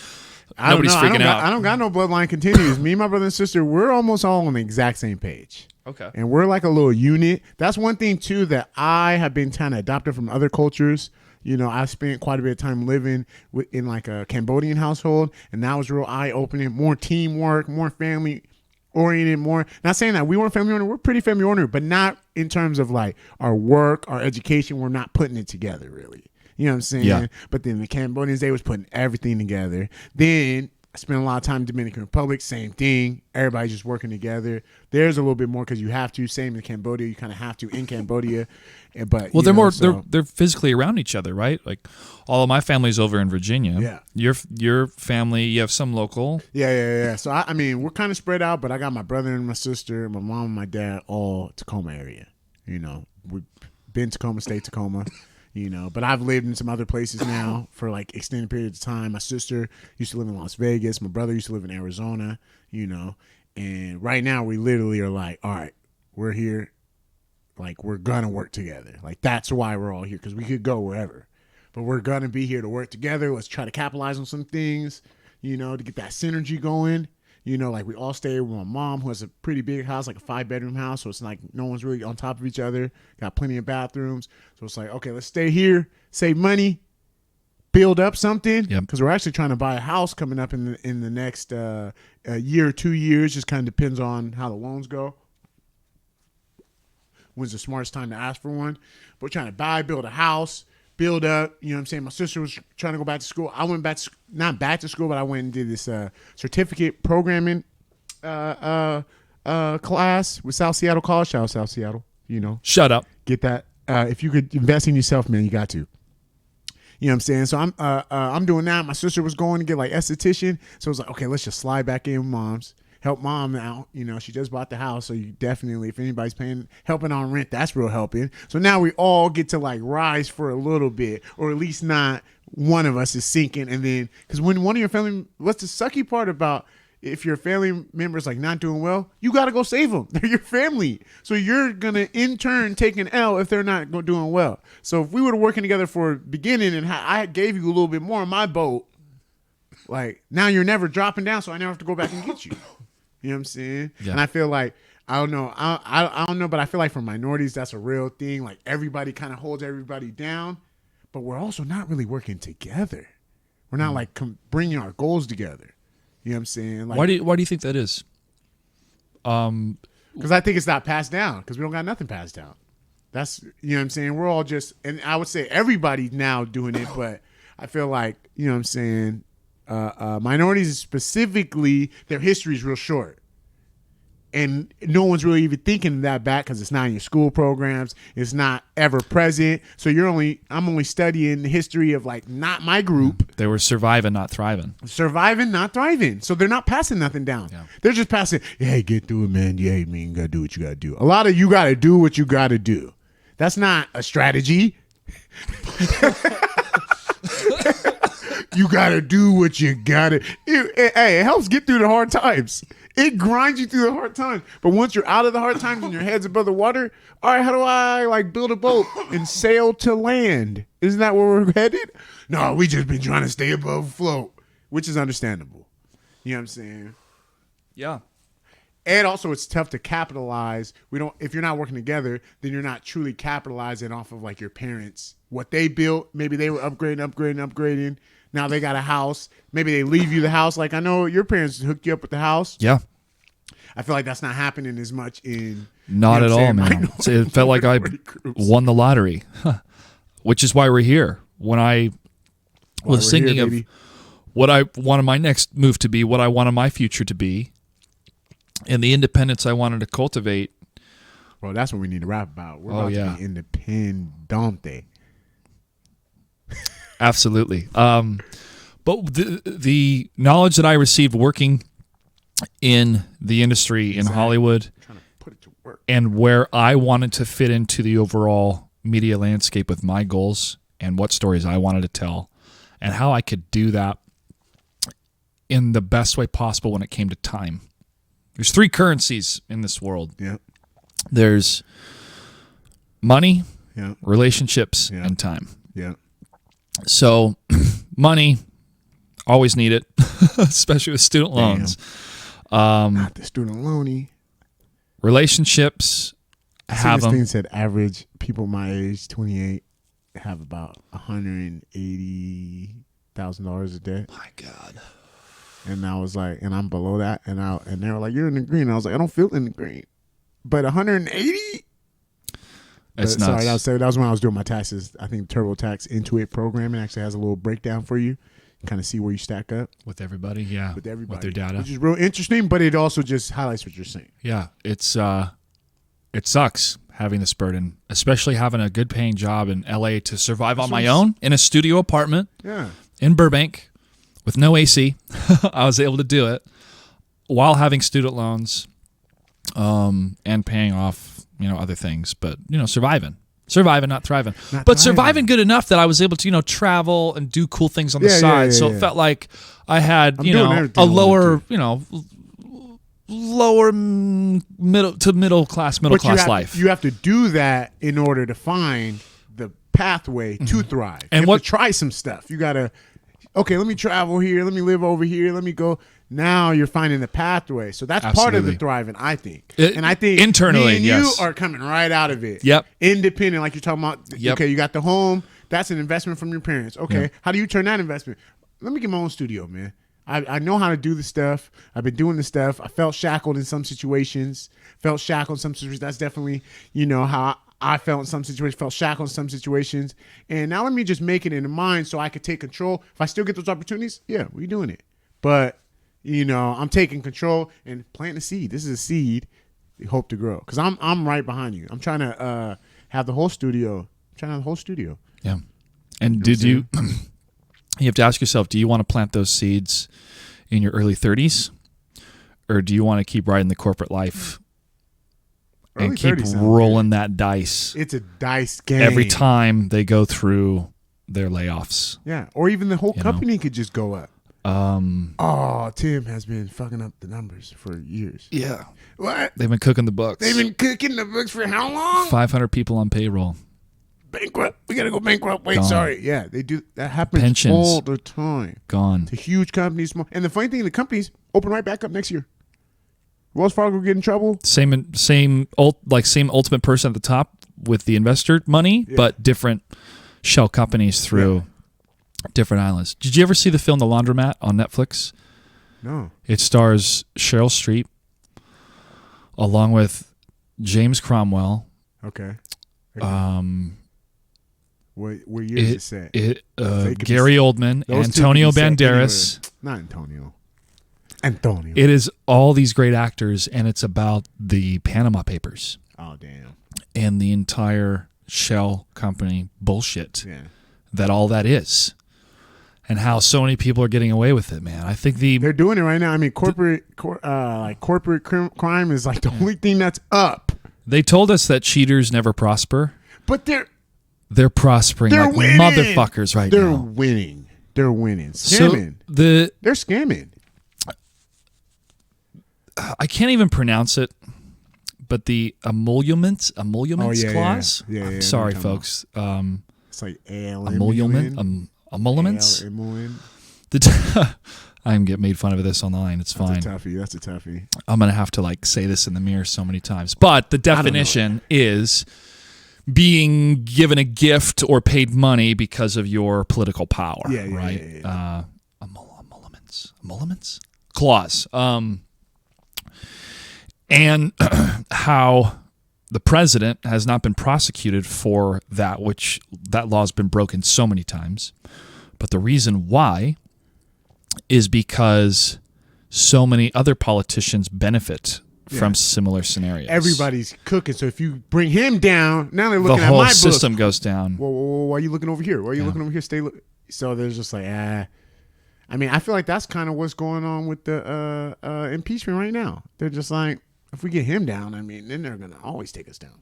nobody's freaking out. I don't got no bloodline continues. Me and my brother and sister, we're almost all on the exact same page. Okay. And we're like a little unit. That's one thing, too, that I have been kind of adopted from other cultures. I spent quite a bit of time living in like a Cambodian household, and that was real eye-opening. More teamwork, more family-oriented, more. Not saying that we weren't family-oriented. We're pretty family-oriented, but not in terms of like our work, our education. We're not putting it together, really. You know what I'm saying? Yeah. But then the Cambodians, they was putting everything together. Then I spent a lot of time in Dominican Republic, same thing. Everybody's just working together. There's a little bit more because you have to. Same in Cambodia, you kind of have to in Cambodia. But they're physically around each other, right? Like all of my family's over in Virginia. Yeah. Your family, you have some local. Yeah. So I mean, we're kind of spread out, but I got my brother and my sister, my mom and my dad, all Tacoma area. We've been Tacoma, stayed Tacoma. But I've lived in some other places now for like extended periods of time. My sister used to live in Las Vegas. My brother used to live in Arizona, and right now we literally are like, all right, we're here. Like, we're going to work together. Like, that's why we're all here, because we could go wherever. But we're going to be here to work together. Let's try to capitalize on some things, to get that synergy going. Like we all stay with my mom, who has a pretty big house, like a 5-bedroom house. So it's like no one's really on top of each other. Got plenty of bathrooms. So it's like, okay, let's stay here, save money, build up something. Because we're actually trying to buy a house coming up in the next year or 2 years. Just kind of depends on how the loans go. When's the smartest time to ask for one? But we're trying to build a house, build up. You know what I'm saying? My sister was trying to go back to school. I went not back to school, but I went and did this certificate programming class with South Seattle College. Shout out South Seattle. Shut up. Get that. If you could invest in yourself, man, you got to. You know what I'm saying? So I'm doing that. My sister was going to get like esthetician. So I was like, okay, let's just slide back in with mom's. Help mom out. She just bought the house. So you definitely, if anybody's helping on rent, that's real helping. So now we all get to like rise for a little bit, or at least not one of us is sinking. And then, because when one of your family, what's the sucky part about if your family member's like not doing well, you got to go save them. They're your family. So you're going to in turn take an L if they're not doing well. So if we were working together for beginning and I gave you a little bit more on my boat, like now you're never dropping down. So I never have to go back and get you. You know what I'm saying? Yeah. And I feel like, I don't know. I don't know, but I feel like for minorities, that's a real thing. Like everybody kind of holds everybody down, but we're also not really working together. We're not like bringing our goals together. You know what I'm saying? Like, why do you think that is? Because I think it's not passed down because we don't got nothing passed down. That's, you know what I'm saying? We're all just, and I would say everybody's now doing it, but I feel like, you know what I'm saying? Minorities specifically, their history is real short. And no one's really even thinking that back because it's not in your school programs. It's not ever present. So I'm only studying the history of like not my group. They were surviving, not thriving. Surviving, not thriving. So they're not passing nothing down. Yeah. They're just passing, hey, get through it, man. Yeah, man, you got to do what you got to do. A lot of you got to do what you got to do. That's not a strategy. You got to do what you got to. It helps get through the hard times. It grinds you through the hard times. But once you're out of the hard times and your head's above the water, all right, how do I like build a boat and sail to land? Isn't that where we're headed? No, we just been trying to stay above float, which is understandable. You know what I'm saying? Yeah. And also, it's tough to capitalize. If you're not working together, then you're not truly capitalizing off of like your parents, what they built. Maybe they were upgrading. Now they got a house. Maybe they leave you the house. Like I know your parents hooked you up with the house. Yeah. I feel like that's not happening as much in. Not at all, man. It felt like I won the lottery, which is why we're here. When I was thinking of what I wanted my next move to be, what I wanted my future to be, and the independence I wanted to cultivate. Well, that's what we need to rap about. We're about to be independente. Absolutely. But the knowledge that I received working in the industry in Hollywood, trying to put it to work, and where I wanted to fit into the overall media landscape with my goals and what stories I wanted to tell and how I could do that in the best way possible when it came to time. There's 3 currencies in this world. Yeah. There's money, relationships, and time. Yeah. So, money, always need it, especially with student loans. Not the student loany. Relationships, have them. Thing said average people my age, 28, have about $180,000 a day. My God. And I was like, and I'm below that, and they were like, you're in the green. I was like, I don't feel in the green, but 180. It's nuts. Sorry, that was when I was doing my taxes. I think TurboTax Intuit program actually has a little breakdown for you. Kind of see where you stack up with everybody. Yeah, with everybody, with their data, which is real interesting. But it also just highlights what you're saying. Yeah, it sucks having this burden, especially having a good paying job in LA to survive on my own in a studio apartment. Yeah, in Burbank with no AC. I was able to do it while having student loans, and paying off other things, but surviving, not thriving, but surviving good enough that I was able to travel and do cool things on the side. So it felt like I had a lower middle class life. You have to do that in order to find the pathway to thrive. And you have to try some stuff. You gotta let me travel here, let me live over here, let me go. Now you're finding the pathway. So that's part of the thriving, I think. And I think internally, you are coming right out of it. Yep. Independent, like you're talking about. Yep. Okay, you got the home. That's an investment from your parents. Okay, how do you turn that investment? Let me get my own studio, man. I know how to do the stuff. I've been doing the stuff. I felt shackled in some situations. That's definitely, how I felt in some situations, felt shackled in some situations. And now let me just make it in mind so I could take control. If I still get those opportunities, we're doing it. But I'm taking control and planting a seed. This is a seed we hope to grow. Because I'm right behind you. I'm trying to have the whole studio. Yeah. And did you you have to ask yourself, do you want to plant those seeds in your early 30s? Or do you want to keep riding the corporate life and keep rolling that dice? It's a dice game. Every time they go through their layoffs. Yeah. Or even the whole company could just go up. Tim has been fucking up the numbers for years. Yeah. What? They've been cooking the books. They've been cooking the books for how long? 500 people on payroll. Bankrupt. We got to go bankrupt. Wait, Gone. sorry. Yeah, they do. That happens Pensions. all the time. Gone. To huge companies, small. And the funny thing, the companies open right back up next year. Wells Fargo get in trouble. Same ultimate person at the top with the investor money, but different shell companies through different islands. Did you ever see the film The Laundromat on Netflix? No. It stars Cheryl Streep along with James Cromwell. Okay. What year is it set? Gary Oldman, Antonio Banderas. Anyway. Not Antonio. Antonio. It is all these great actors, and it's about the Panama Papers. Oh, damn. And the entire shell company bullshit that all that is. And how so many people are getting away with it, man. I think they're doing it right now. I mean, corporate crime is like the only thing that's up. They told us that cheaters never prosper. But they're prospering like winning. Motherfuckers right they're now. Winning. They're winning. Scamming. So they're scamming. I can't even pronounce it, but the emoluments clause. Yeah. I'm sorry, folks. It's like emolument. I'm getting made fun of this online. It's fine. That's a toughie. I'm gonna have to say this in the mirror so many times. But the definition is being given a gift or paid money because of your political power. Right. Yeah. Emoluments clause. And how the president has not been prosecuted for that, which that law has been broken so many times. But the reason why is because so many other politicians benefit from similar scenarios. Everybody's cooking. So if you bring him down, now they're looking at my book. The whole system goes down. Well, why are you looking over here? Why are you looking over here? So there's just I mean, I feel like that's kind of what's going on with the impeachment right now. They're just like, if we get him down, I mean, then they're going to always take us down.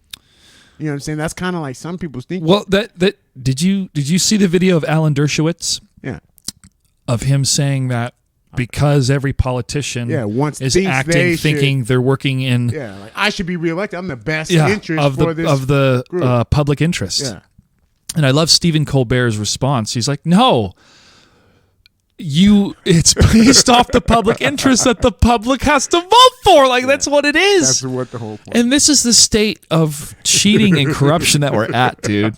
You know what I'm saying? That's kind of like some people's thinking. Well, did you see the video of Alan Dershowitz? Yeah. Of him saying that because every politician is acting, thinking they're working in... Yeah, like I should be reelected. I'm the best interest of the public interest. Yeah. And I love Stephen Colbert's response. He's like, no, it's based off the public interest that the public has to vote for. That's what it is. That's what the whole point. And this is the state of cheating and corruption that we're at, dude.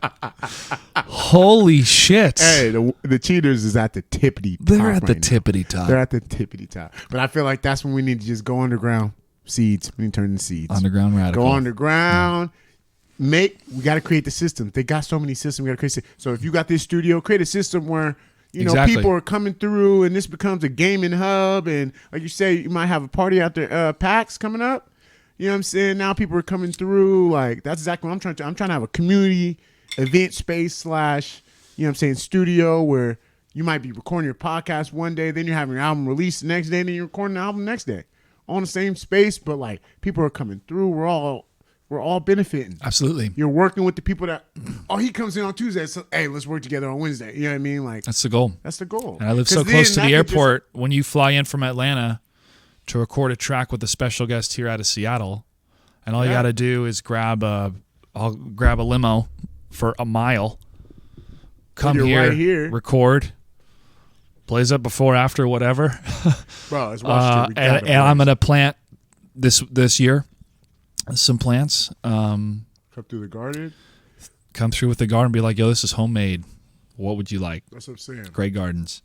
Holy shit. Hey, the cheaters is at the tippity top. They're at the tippity top. They're at the tippity top. But I feel like that's when we need to just go underground. Seeds. We need to turn into seeds. Underground radical. Go underground. We got to create the system. They got so many systems. We got to create. So if you got this studio, create a system where people are coming through, and this becomes a gaming hub. And like you say, you might have a party out there, PAX coming up. You know what I'm saying? Now people are coming through. That's exactly what I'm trying to. I'm trying to have a community event space / studio where you might be recording your podcast one day, then you're having your album released the next day, and then you're recording the album the next day, all in the same space. But people are coming through. We're all benefiting. Absolutely. You're working with the people that, he comes in on Tuesday, so hey, let's work together on Wednesday. You know what I mean? That's the goal. That's the goal. And I live so close to the airport. When you fly in from Atlanta to record a track with a special guest here out of Seattle, and all you got to do is I'll grab a limo for a mile, come here, record, plays up before, after, whatever. Bro, it's Washington. And I'm going to plant this year some plants. Come through the garden? Come through with the garden and be like, yo, this is homemade. What would you like? That's what I'm saying. Great gardens.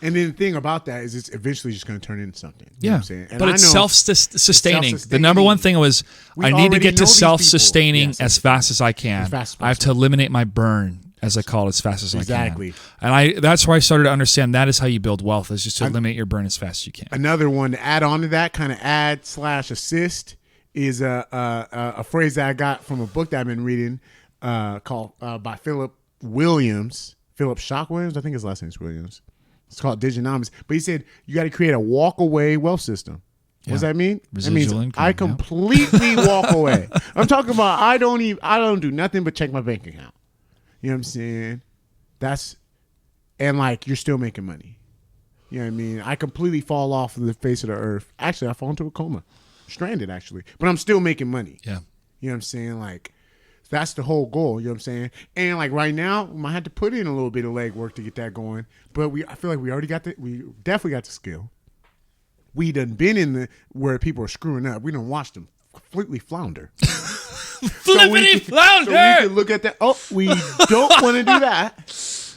And then the thing about that is it's eventually just going to turn into something. You know what I'm saying? And but it's self-sustaining. The number one thing was I need to get to self-sustaining as fast as I can. I have to eliminate my burn, as I call it, as fast as I can. Exactly. And that's where I started to understand that is how you build wealth, is just to eliminate your burn as fast as you can. Another one to add on to that, kind of add/assist, is a phrase that I got from a book that I've been reading called by Philip Shock Williams. I think his last name is Williams. It's called Diginomics. But he said you got to create a walk-away wealth system. What does that mean? Residual that means income, I completely walk away. I'm talking about I don't do nothing but check my bank account. You know what I'm saying? And you're still making money. You know what I mean? I completely fall off of the face of the earth. Actually, I fall into a coma. Stranded, actually. But I'm still making money. Yeah. You know what I'm saying? That's the whole goal. You know what I'm saying? And right now, we might have to put in a little bit of legwork to get that going. But we definitely got the skill. We done been in where people are screwing up. We done watched them completely flounder. Flippity flounder! So we can look at that. Oh, we don't want to do that.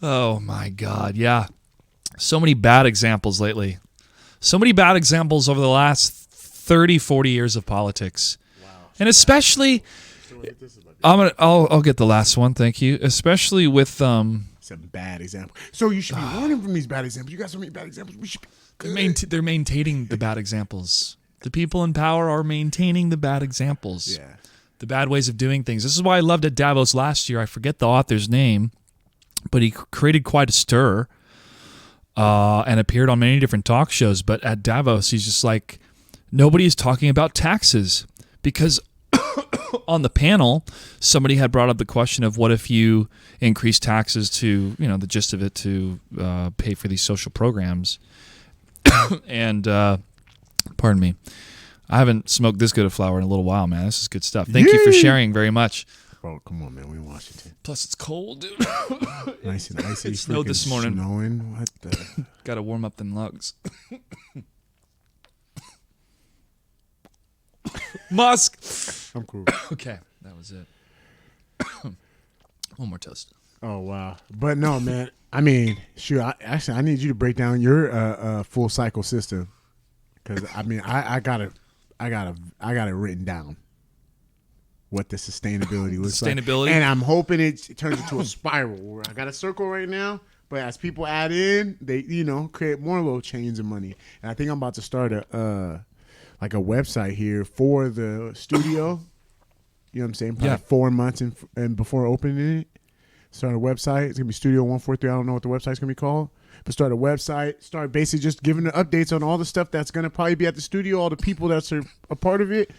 Oh my God, yeah. So many bad examples lately. So many bad examples over the last 30, 40 years of politics. Wow. And especially... I'll get the last one, thank you. Especially with some bad example. So you should be learning from these bad examples. You got so many bad examples. We should be good. They're maintaining the bad examples. The people in power are maintaining the bad examples. Yeah. The bad ways of doing things. This is why I loved at Davos last year. I forget the author's name, but he created quite a stir and appeared on many different talk shows. But at Davos, he's just like, nobody is talking about taxes because on the panel, somebody had brought up the question of what if you increase taxes to, the gist of it, to pay for these social programs. And pardon me, I haven't smoked this good of flower in a little while, man. This is good stuff. Thank you for sharing very much. Bro, come on, man. We're in Washington. Plus, it's cold, dude. Nice and icy. It snowed this morning. Snowing. What the? Got to warm up them lugs. Musk. I'm cool. Okay, that was it. One more toast. Oh wow! But no, man. I mean, shoot. I need you to break down your full cycle system, because I mean, I got it written down. What the sustainability looks like, and I'm hoping it turns into a spiral. Where I got a circle right now, but as people add in, they create more little chains of money. And I think I'm about to start a website here for the studio. You know what I'm saying? Probably 4 months and before opening it, start a website. It's gonna be Studio 143. I don't know what the website's gonna be called, but start a website. Start basically just giving the updates on all the stuff that's gonna probably be at the studio. All the people that's a part of it.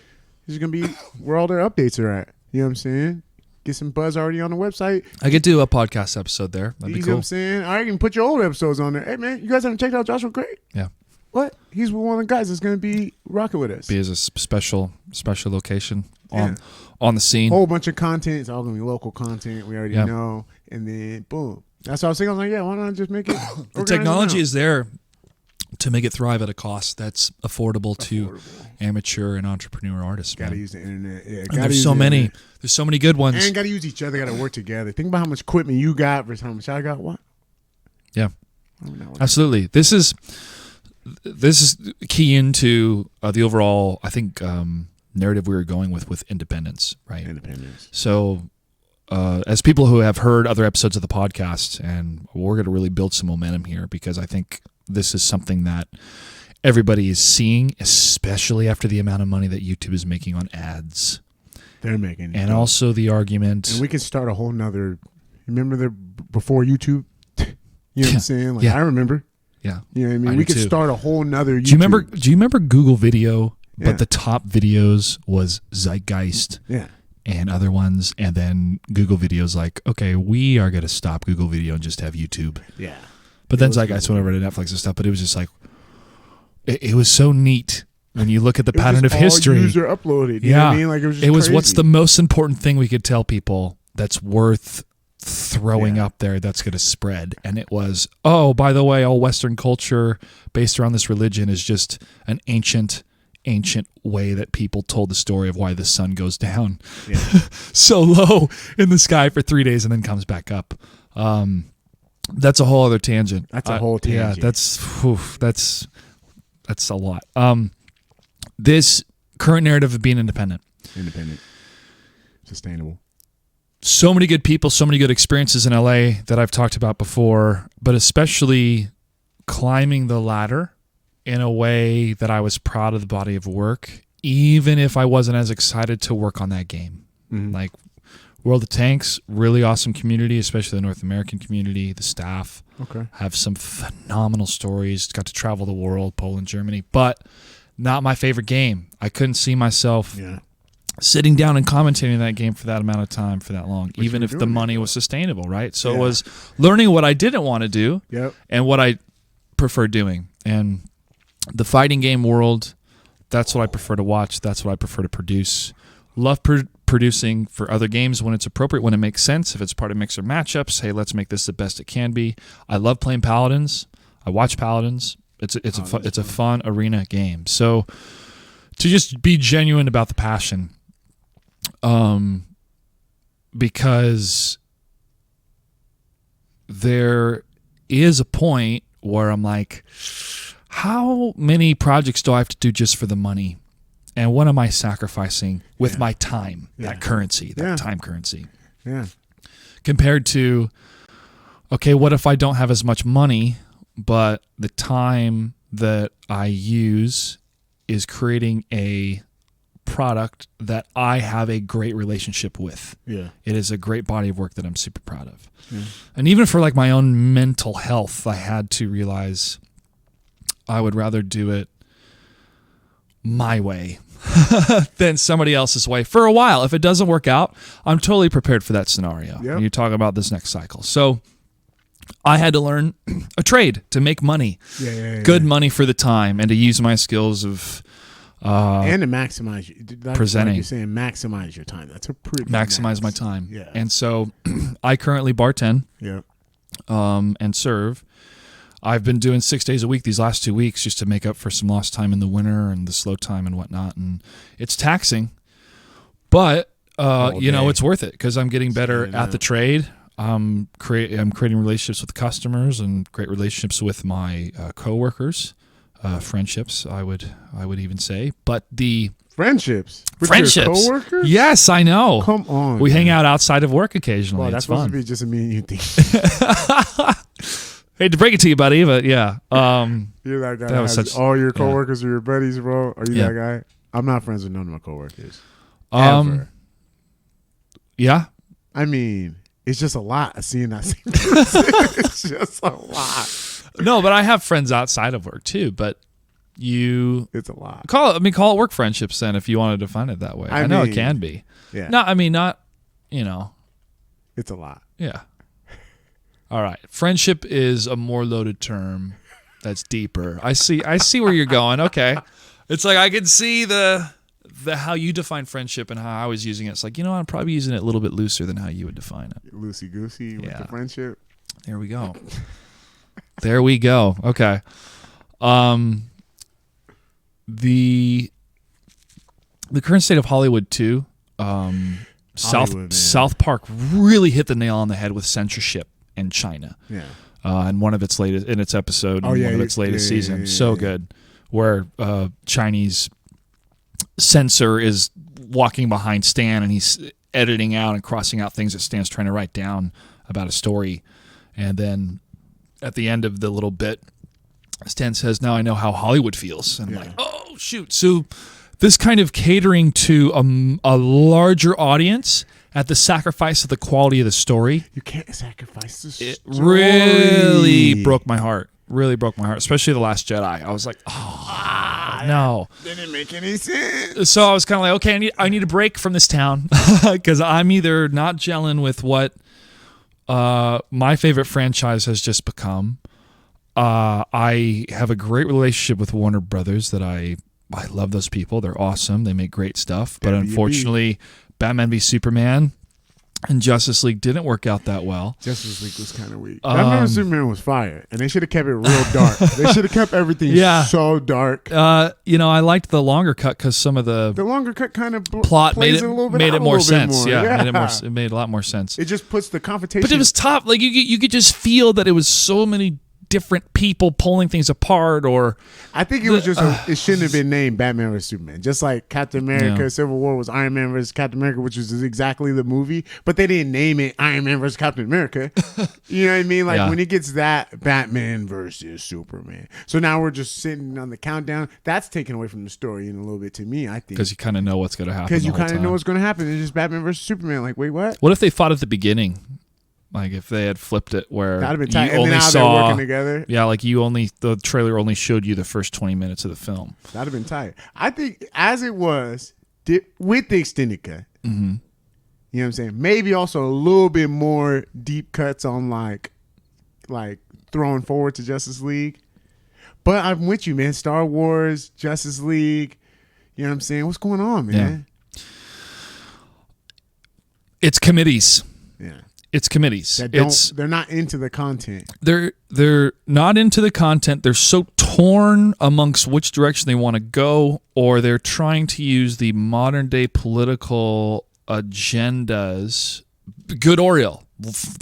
This is gonna be where all their updates are at. You know what I'm saying? Get some buzz already on the website. I could do a podcast episode there. That'd be cool. You know what I'm saying? I can put your old episodes on there. Hey man, you guys haven't checked out Joshua Gray? Yeah. What? He's one of the guys that's gonna be rocking with us. Be as a special location on the scene. Whole bunch of content. It's all gonna be local content. We already know. And then boom. That's what I was thinking. I was like, yeah, why not just make it? The technology is there to make it thrive at a cost that's affordable to amateur and entrepreneur artists. Gotta use the internet. Yeah, and there's so many. There's so many good ones. And gotta use each other. Gotta work together. Think about how much equipment you got versus how much I got. What? Yeah, absolutely. This is key into the overall, I think, narrative we were going with independence, right? Independence. So, as people who have heard other episodes of the podcast, and we're going to really build some momentum here, because I think this is something that everybody is seeing, especially after the amount of money that YouTube is making on ads. They're making. And also the argument. And we can start a whole nother, remember before YouTube? You know what I'm saying? Like, I remember. Yeah. You know what I mean? We could start a whole nother YouTube. Do you remember Google Video? Yeah. But the top videos was Zeitgeist. Yeah. And other ones. And then Google Video's like, okay, we are going to stop Google Video and just have YouTube. Yeah. But then Zeitgeist went over to Netflix and stuff. But it was just like, it was so neat when you look at the pattern of history. User uploaded. You know what I mean? Like, it was what's the most important thing we could tell people that's worth throwing up there that's going to spread. And it was, oh, by the way, all Western culture based around this religion is just an ancient way that people told the story of why the sun goes down so low in the sky for 3 days and then comes back up. That's a whole other tangent. That's a whole tangent. Yeah, that's a lot. This current narrative of being independent, sustainable. So many good people, so many good experiences in LA that I've talked about before, but especially climbing the ladder in a way that I was proud of the body of work, even if I wasn't as excited to work on that game. Mm-hmm. Like World of Tanks, really awesome community, especially the North American community. The staff have some phenomenal stories. Got to travel the world, Poland, Germany, but not my favorite game. I couldn't see myself sitting down and commentating that game for that amount of time for that long, even if the money was sustainable, right? So it was learning what I didn't want to do and what I prefer doing. And the fighting game world, that's what I prefer to watch. That's what I prefer to produce. Love producing for other games when it's appropriate, when it makes sense. If it's part of mixer matchups, hey, let's make this the best it can be. I love playing Paladins. I watch Paladins. It's a fun arena game. So to just be genuine about the passion, because there is a point where I'm like, how many projects do I have to do just for the money? And what am I sacrificing with my time, that currency, that time currency? Yeah. Compared to, okay, what if I don't have as much money, but the time that I use is creating a product that I have a great relationship with. Yeah. It is a great body of work that I'm super proud of. Yeah. And even for like my own mental health, I had to realize I would rather do it my way than somebody else's way for a while. If it doesn't work out, I'm totally prepared for that scenario. Yep. You're talking about this next cycle. So I had to learn a trade to make money, good money for the time, and to use my skills of and to maximize presenting. Like you're saying, maximize your time. That's a pretty maximize my time. Yeah. And so I currently bartend. Yeah. And serve. I've been doing 6 days a week these last 2 weeks just to make up for some lost time in the winter and the slow time and whatnot. And it's taxing, but it's worth it because I'm getting better at the trade. I'm creating relationships with customers and great relationships with my coworkers, friendships. I would even say, but the friendships with your coworkers. Yes, I know. Come on, we hang out outside of work occasionally. Well, that's supposed to be just a me and you thing. Hate to break it to you, buddy, but yeah. You're that guy that has all your coworkers are your buddies, bro. Are you that guy? I'm not friends with none of my coworkers. Ever. Yeah. I mean, it's just a lot of seeing that same person. It's just a lot. No, but I have friends outside of work too, but it's a lot. Call it work friendships then if you want to define it that way. I know it can be. Yeah. No, I mean not, It's a lot. Yeah. All right. Friendship is a more loaded term that's deeper. I see where you're going. Okay. It's like I can see the how you define friendship and how I was using it. It's like, I'm probably using it a little bit looser than how you would define it. Loosey-goosey with the friendship. There we go. There we go. Okay. The current state of Hollywood too. South Park really hit the nail on the head with censorship in China. Yeah. In one of its latest episode, one of its latest season. So good. Where Chinese censor is walking behind Stan and he's editing out and crossing out things that Stan's trying to write down about a story. And then at the end of the little bit, Stan says, "Now I know how Hollywood feels." And I'm like, oh, shoot. So this kind of catering to a larger audience at the sacrifice of the quality of the story. You can't sacrifice the story. It really broke my heart. Really broke my heart, especially The Last Jedi. I was like, no. Didn't make any sense. So I was kind of like, okay, I need a break from this town because I'm either not gelling with what my favorite franchise has just become. I have a great relationship with Warner Brothers that I love those people. They're awesome. They make great stuff. But unfortunately, Batman v Superman and Justice League didn't work out that well. Justice League was kind of weak. Batman v Superman was fire, and they should have kept it real dark. They should have kept everything so dark. I liked the longer cut because some of the longer cut kind of plot made it more sense. Yeah. It made a lot more sense. It just puts the confrontation. But it was tough. Like you could just feel that it was so many different people pulling things apart, or I think it was just it shouldn't have been named Batman vs Superman. Just like Captain America, Civil War was Iron Man vs Captain America, which was exactly the movie, but they didn't name it Iron Man vs Captain America. You know what I mean? Like when it gets that Batman versus Superman. So now we're just sitting on the countdown. That's taken away from the story in a little bit to me, I think. Because you kind of know what's going to happen. Because you kind of know what's going to happen. It's just Batman versus Superman. Like, wait, what? What if they fought at the beginning? Like if they had flipped it where that'd have been tight. You only saw they're working together. Yeah, like the trailer only showed you the first 20 minutes of the film. That'd have been tight. I think as it was with the extended cut, you know what I'm saying? Maybe also a little bit more deep cuts on like throwing forward to Justice League. But I'm with you, man. Star Wars, Justice League. You know what I'm saying? What's going on, man? Yeah. It's committees. Yeah. It's committees. They're not into the content. They're not into the content. They're so torn amongst which direction they want to go, or they're trying to use the modern day political agendas, good or ill,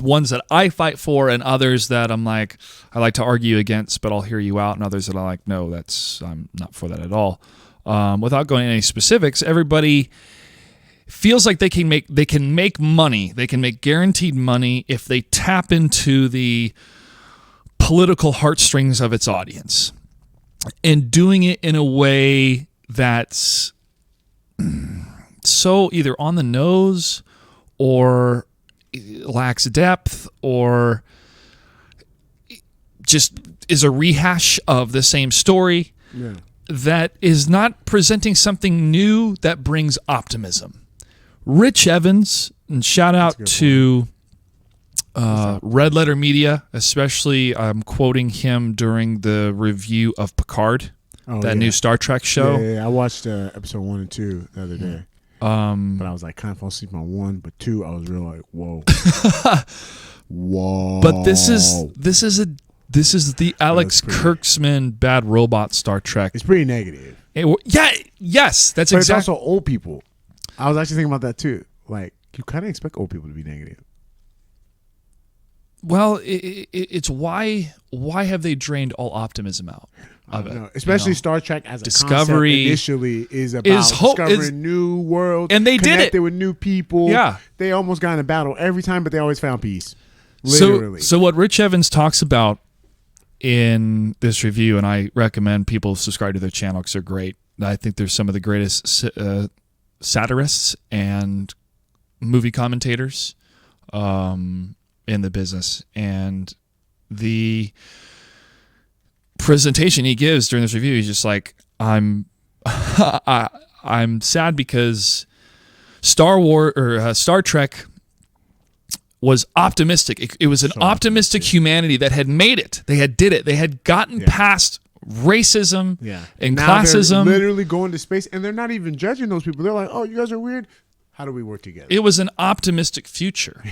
ones that I fight for, and others that I'm like I like to argue against, but I'll hear you out, and others that I like, no, I'm not for that at all. Without going into any specifics, everybody feels like they can make money. They can make guaranteed money if they tap into the political heartstrings of its audience, and doing it in a way that's so either on the nose or lacks depth or just is a rehash of the same story. Yeah. that is not presenting something new that brings optimism. Rich Evans, and shout out to Red Letter Media, especially I'm quoting him during the review of Picard, new Star Trek show. Yeah. I watched episode 1 and 2 the other day. But I was like kind of falling asleep on 1, but 2 I was real like, whoa. Whoa. But this is the Alex Kurtzman Bad Robot Star Trek. It's pretty negative. Yes, that's exactly. It's also old people. I was actually thinking about that too. Like, you kind of expect old people to be negative. Well, it's why have they drained all optimism out of it? Especially Star Trek as a Discovery concept initially is about discovering new worlds, and they did it with new people. Yeah, they almost got in a battle every time, but they always found peace. Literally. So what Rich Evans talks about in this review, and I recommend people subscribe to their channel because they're great. I think they're some of the greatest satirists and movie commentators in the business. And the presentation he gives during this review, he's just like, I'm sad because Star Trek was optimistic. It was an optimistic humanity that had made it. They had gotten past racism and now classism. They're literally going to space, and they're not even judging those people. They're like, "Oh, you guys are weird. How do we work together?" It was an optimistic future,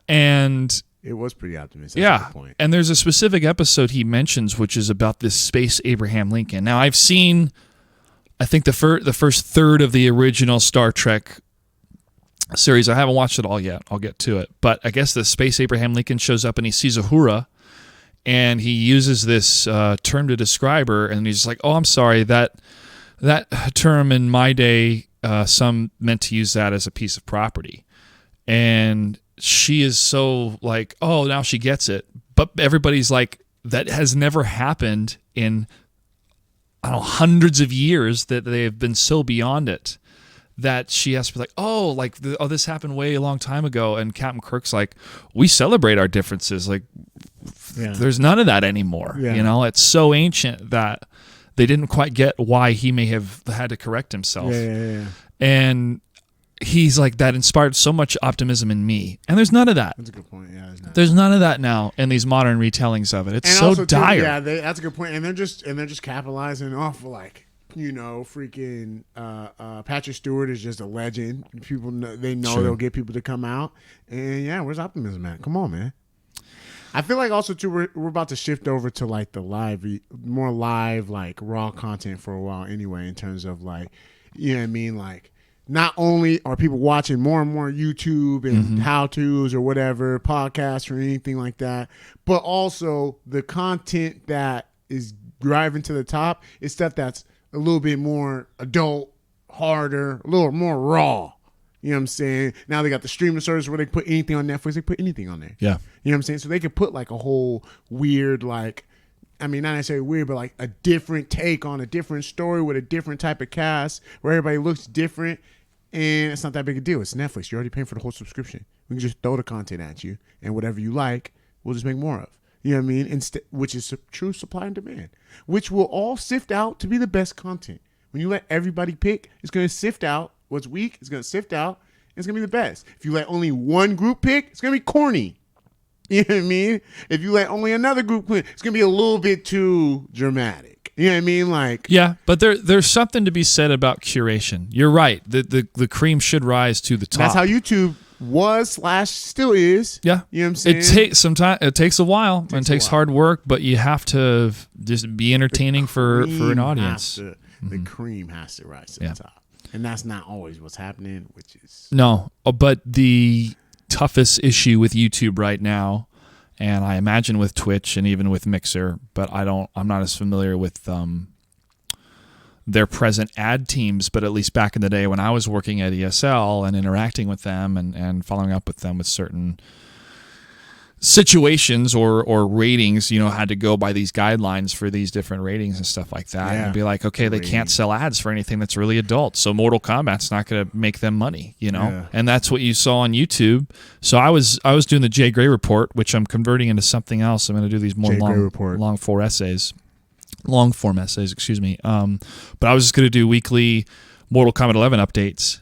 and it was pretty optimistic. That's a good point. And there's a specific episode he mentions, which is about this space Abraham Lincoln. Now, I've seen, I think the first third of the original Star Trek series. I haven't watched it all yet. I'll get to it. But I guess the space Abraham Lincoln shows up and he sees Uhura, and he uses this term to describe her, and he's like, "Oh, I'm sorry, that term in my day, some meant to use that as a piece of property." And she is so like, "Oh, now she gets it." But everybody's like, that has never happened in, I don't know, hundreds of years, that they have been so beyond it that she has to be like, this happened way a long time ago. And Captain Kirk's like, we celebrate our differences. Like, there's none of that anymore. Yeah. You know, it's so ancient that they didn't quite get why he may have had to correct himself. Yeah. And he's like, that inspired so much optimism in me. And there's none of that. That's a good point. Yeah, there's none of that now in these modern retellings of it. It's and so also, dire. Too, that's a good point. And they're just capitalizing off of, like, you know, freaking Patrick Stewart is just a legend. People know, they'll get people to come out. And where's optimism at? Come on, man. I feel like also too we're about to shift over to like the more live, like raw content for a while anyway, in terms of like, you know what I mean? Like, not only are people watching more and more YouTube and how-tos or whatever, podcasts or anything like that, but also the content that is driving to the top is stuff that's a little bit more adult, harder, a little more raw. You know what I'm saying? Now they got the streaming service where they put anything on Netflix. They put anything on there. Yeah. You know what I'm saying? So they could put like a whole weird, like, I mean, not necessarily weird, but like a different take on a different story with a different type of cast where everybody looks different. And it's not that big a deal. It's Netflix. You're already paying for the whole subscription. We can just throw the content at you, and whatever you like, we'll just make more of. You know what I mean? Which is true supply and demand, which will all sift out to be the best content. When you let everybody pick, it's going to sift out what's weak. It's going to sift out. And it's going to be the best. If you let only one group pick, it's going to be corny. You know what I mean? If you let only another group pick, it's going to be a little bit too dramatic. You know what I mean? Like, yeah, but there's something to be said about curation. You're right. The cream should rise to the top. That's how YouTube was / still is. Yeah. You know what I'm saying? It takes a while. It takes hard work, but you have to just be entertaining for an audience. The cream has to rise to the top. And that's not always what's happening, which is... No, but the toughest issue with YouTube right now, and I imagine with Twitch and even with Mixer, but I'm not as familiar with their present ad teams, but at least back in the day when I was working at ESL and interacting with them and following up with them with certain situations or ratings, you know, had to go by these guidelines for these different ratings and stuff like that. And be like, okay, they can't sell ads for anything that's really adult. So Mortal Kombat's not going to make them money, you know? Yeah. And that's what you saw on YouTube. So I was doing the J.Gray Report, which I'm converting into something else. I'm going to do these more long 4 essays. long form essays, excuse me. But I was just going to do weekly Mortal Kombat 11 updates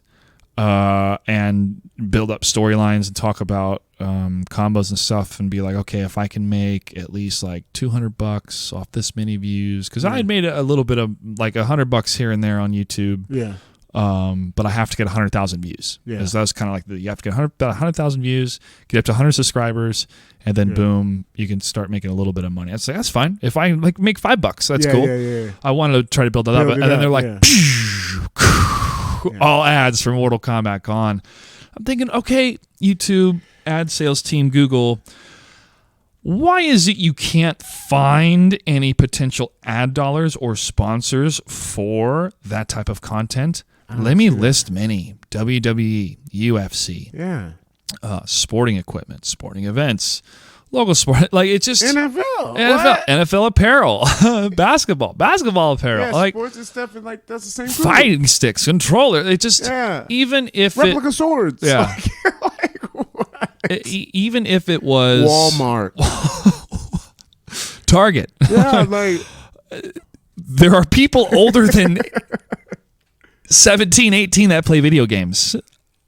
and build up storylines and talk about combos and stuff, and be like, okay, if I can make at least like $200 off this many views, because I had made a little bit of like $100 here and there on YouTube. Yeah. But I have to get 100,000 views. Yeah. Because that was kind of like you have to get about 100,000 views, get up to 100 subscribers, and then boom, you can start making a little bit of money. I'd say that's fine. If I like make $5, that's cool. Yeah. I wanted to try to build that up, and then they're like, all ads for Mortal Kombat gone. I'm thinking, okay, YouTube, ad sales team, Google, why is it you can't find any potential ad dollars or sponsors for that type of content? Let me list many. WWE, UFC, sporting equipment, sporting events, local sport, like it's just NFL apparel, basketball apparel, like sports and stuff, and like that's the same. Fighting sticks, controller. It just even if replica swords, like what? Even if it was Walmart, Target, like there are people older than 17, 18 that play video games.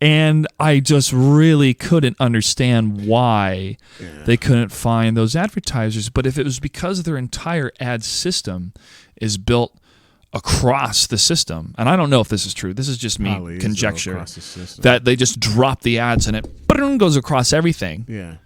And I just really couldn't understand why they couldn't find those advertisers. But if it was because their entire ad system is built across the system, and I don't know if this is true, this is just me conjecture, that they just drop the ads and it goes across everything. Yeah.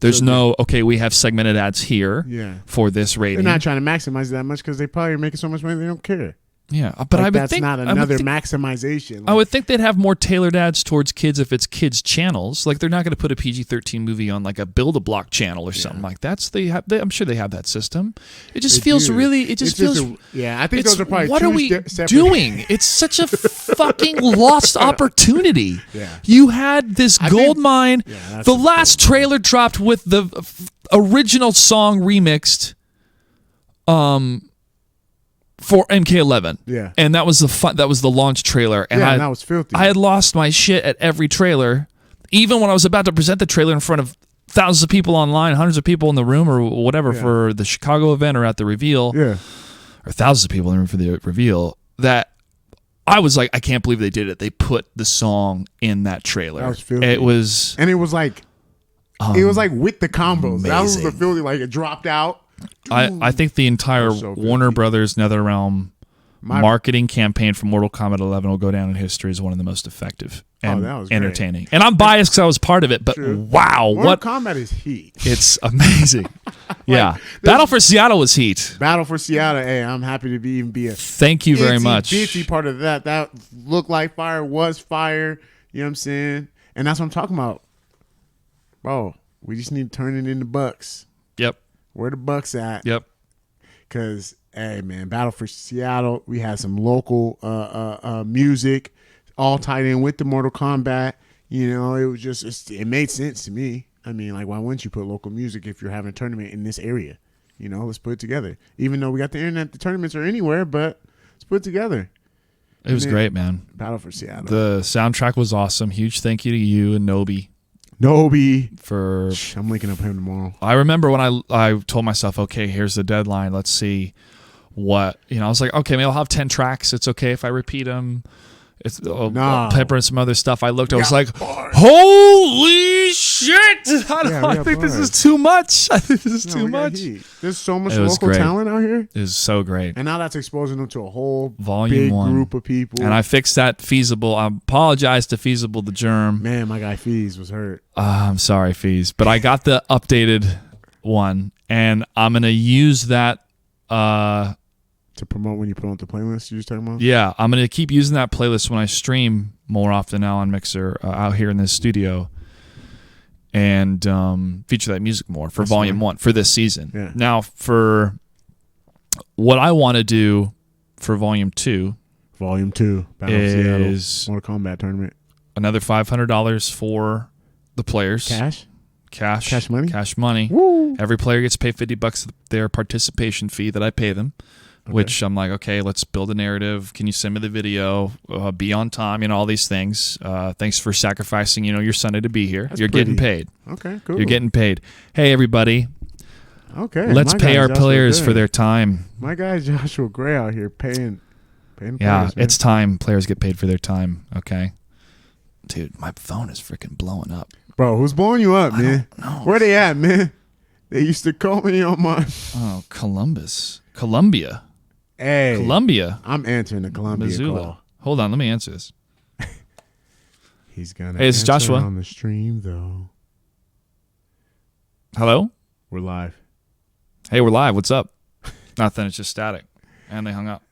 There's we have segmented ads here for this rating. They're not trying to maximize that much because they probably are making so much money they don't care. Yeah, but I would that's think not another maximization. I would think they'd have more tailored ads towards kids if it's kids channels. Like they're not going to put a PG-13 movie on like a Build-A-Block channel or something like that. I'm sure they have that system. It just feels really. It just feels. I think those are probably. What two are we separate doing? It's such a fucking lost opportunity. Yeah. You had this gold mine. The last trailer dropped with the original song remixed. For MK11, and that was the launch trailer, and that was filthy. I had lost my shit at every trailer, even when I was about to present the trailer in front of thousands of people online, hundreds of people in the room, or whatever for the Chicago event or at the reveal, or thousands of people in the room for the reveal. That I was like, I can't believe they did it. They put the song in that trailer. That was filthy. It was like with the combos. Amazing. That was the filthy. Like it dropped out. I think the entire Warner Brothers NetherRealm marketing campaign for Mortal Kombat 11 will go down in history as one of the most effective and entertaining. Great. And I'm biased because I was part of it, but wow, Mortal Kombat is heat. It's amazing. Battle for Seattle was heat. Battle for Seattle. Hey, I'm happy to be a. Thank you very much. Bitchy part of that. That looked like fire, was fire. You know what I'm saying? And that's what I'm talking about, bro. We just need to turn it into bucks. Yep. Where the bucks at? Yep. Because, hey, man, Battle for Seattle, we had some local music all tied in with the Mortal Kombat. You know, it was just, it made sense to me. I mean, like, why wouldn't you put local music if you're having a tournament in this area? You know, let's put it together. Even though we got the internet, the tournaments are anywhere, but let's put it together. It was great, man. Battle for Seattle. The soundtrack was awesome. Huge thank you to you and Nobi. I'm linking up him tomorrow. I remember when I told myself, okay, here's the deadline. Let's see what, I was like, okay, maybe I'll have 10 tracks. It's okay if I repeat them. I'll pepper and some other stuff. I looked, I was like, holy shit. I think this is too much. I think this is too much. There's so much local talent out here. It was so great. And now that's exposing them to a whole big group of people. And I fixed that Feasible. I apologize to Feasible the Germ. Man, my guy Fees was hurt. I'm sorry, Fees. But I got the updated one, and I'm going to use that to promote when you put on the playlist you were talking about? Yeah, I'm going to keep using that playlist when I stream more often now on Mixer out here in this studio, and feature that music more for Volume 1 for this season. Yeah. Now, for what I want to do for Volume 2. Volume 2, Battle of Seattle, Mortal Kombat tournament. Another $500 for the players. Cash money? Cash money. Woo. Every player gets paid $50 their participation fee that I pay them. Okay. Which I'm like, okay, let's build a narrative. Can you send me the video? Be on time, all these things. Thanks for sacrificing, your Sunday to be here. You're getting paid. Okay, cool. You're getting paid. Hey, everybody. Okay. Let's pay our players for their time. My guy Joshua Gray out here paying Yeah, players, it's time players get paid for their time. Okay. Dude, my phone is freaking blowing up. Bro, who's blowing you up, man? Where they at, man? They used to call me on my... Oh, Columbia. Hey. Columbia. I'm answering the Columbia Missoula. call. Hold on, let me answer this. He's gonna Hey, it's answer Joshua on the stream, though. Hello? We're live. Hey, we're live. What's up? Nothing. It's just static. And they hung up.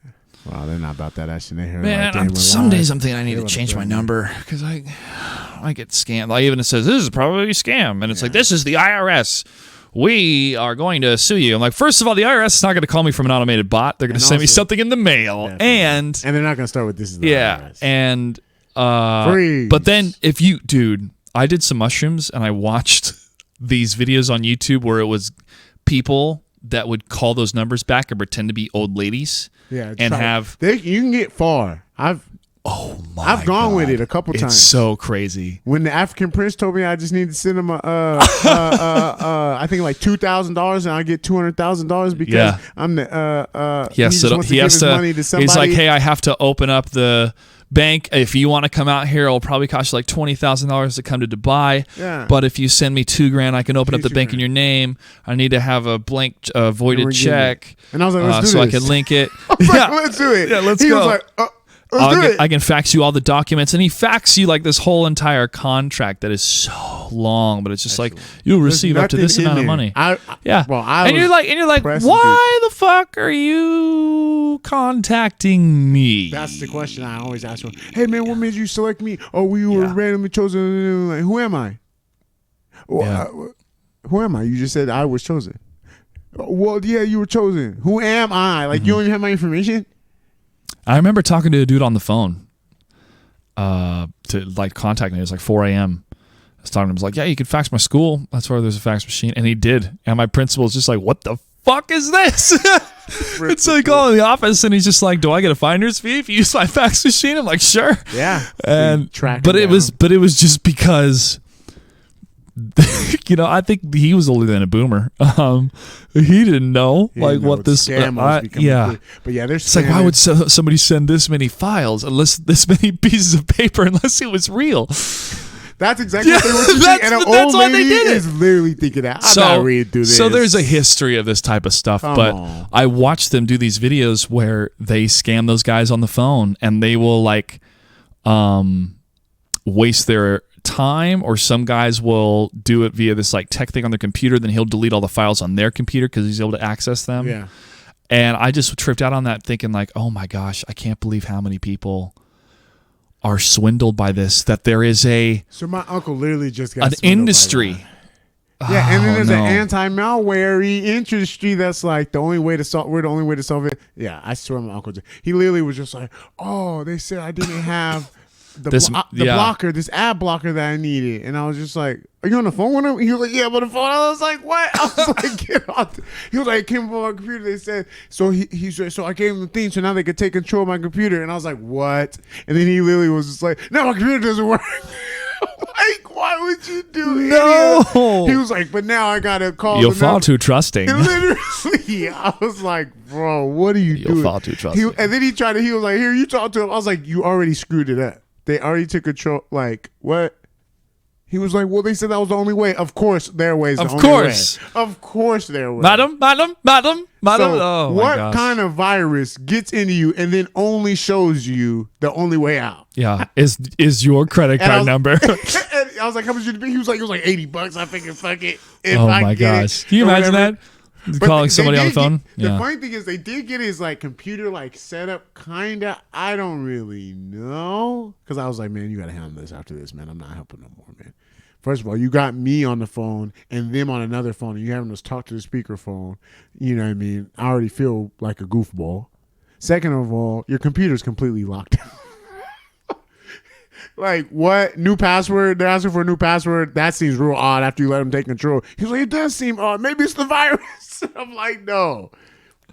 Wow, they're not about that action. They hear Man, some days I'm thinking I need to change my number because I get scammed. Like even it says this is probably a scam, and it's like this is the IRS. We are going to sue you. I'm like, first of all, the IRS is not going to call me from an automated bot. They're going to send me something in the mail, and they're not going to start with this is the IRS. And Freeze. But then if you, dude, I did some mushrooms and I watched these videos on YouTube where it was people that would call those numbers back and pretend to be old ladies. Yeah, and have you can get far. I've gone with it a couple times. It's so crazy. When the African Prince told me I just need to send him I think like $2,000 and I get $200,000 because I'm the he has to money to somebody. He's like, hey, I have to open up the bank. If you want to come out here, it'll probably cost you like $20,000 to come to Dubai. Yeah. But if you send me $2,000, I can open up the bank in your name. I need to have a blank voided check. And I was like, let's do so this. I can link it. Like, let's do it. Yeah, let's go. He was like, let's do it. I can fax you all the documents, and he faxes you like this whole entire contract that is so long, but it's just like you'll receive up to this amount of money. And you're like, why the fuck are you contacting me? That's the question I always ask. Hey man, what made you select me? Oh, we were randomly chosen. Like, who am I? Who am I? You just said I was chosen. Well, yeah, you were chosen. Who am I? Like, you don't even have my information? I remember talking to a dude on the phone to like contact me. It was like 4 a.m. I was talking to him. I was like, yeah, you can fax my school. That's where there's a fax machine. And he did. And my principal was just like, what the fuck is this? It's like calling the office and he's just like, do I get a finder's fee if you use my fax machine? I'm like, sure. Yeah. And but it was just because I think he was older than a boomer. He didn't know what this scam was becoming. But yeah, there's it's like, why would somebody send this many files unless this many pieces of paper unless it was real? That's exactly what they were thinking. And an old lady is literally thinking that. I'm not reading through this. So there's a history of this type of stuff. But I watched them do these videos where they scam those guys on the phone and they will like waste their time, or some guys will do it via this like tech thing on their computer, then he'll delete all the files on their computer because he's able to access them. Yeah. And I just tripped out on that thinking like, oh my gosh, I can't believe how many people are swindled by this, that there is so my uncle literally just got an industry. Yeah, and then there's an anti-malware industry that's like we're the only way to solve it. Yeah, I swear my uncle, he literally was just like, oh, they said I didn't have blocker, this ad blocker that I needed. And I was just like, are you on the phone with him? He was like, yeah, I'm on the phone. I was like, what? I was like, get off. He was like, it came from my computer. They said, so so I gave him the thing so now they could take control of my computer. And I was like, what? And then he literally was just like, no, my computer doesn't work. Like, why would you do it? He was like, but now I gotta call. You're far too trusting. And literally, I was like, bro, what are you doing? You're far too trusting. And then he was like, here, you talk to him. I was like, you already screwed it up. They already took control. Like, what? He was like, well, they said that was the only way. Of course, their way is the only way. Of course, their way. Madam. So what kind of virus gets into you and then only shows you the only way out? Yeah, is your credit card number? And I was like, how much did it be? He was like, $80. I figured, fuck it. Oh my gosh. Can you imagine that? Calling somebody on the phone. The funny thing is, they did get his like computer like set up, kinda. I don't really know, because I was like, man, you gotta handle this after this, man. I'm not helping no more, man. First of all, you got me on the phone and them on another phone, and you having us talk to the speakerphone. You know what I mean? I already feel like a goofball. Second of all, your computer's completely locked down. Like, what? New password? They're asking for a new password? That seems real odd after you let them take control. He's like, it does seem odd. Maybe it's the virus. I'm like, no.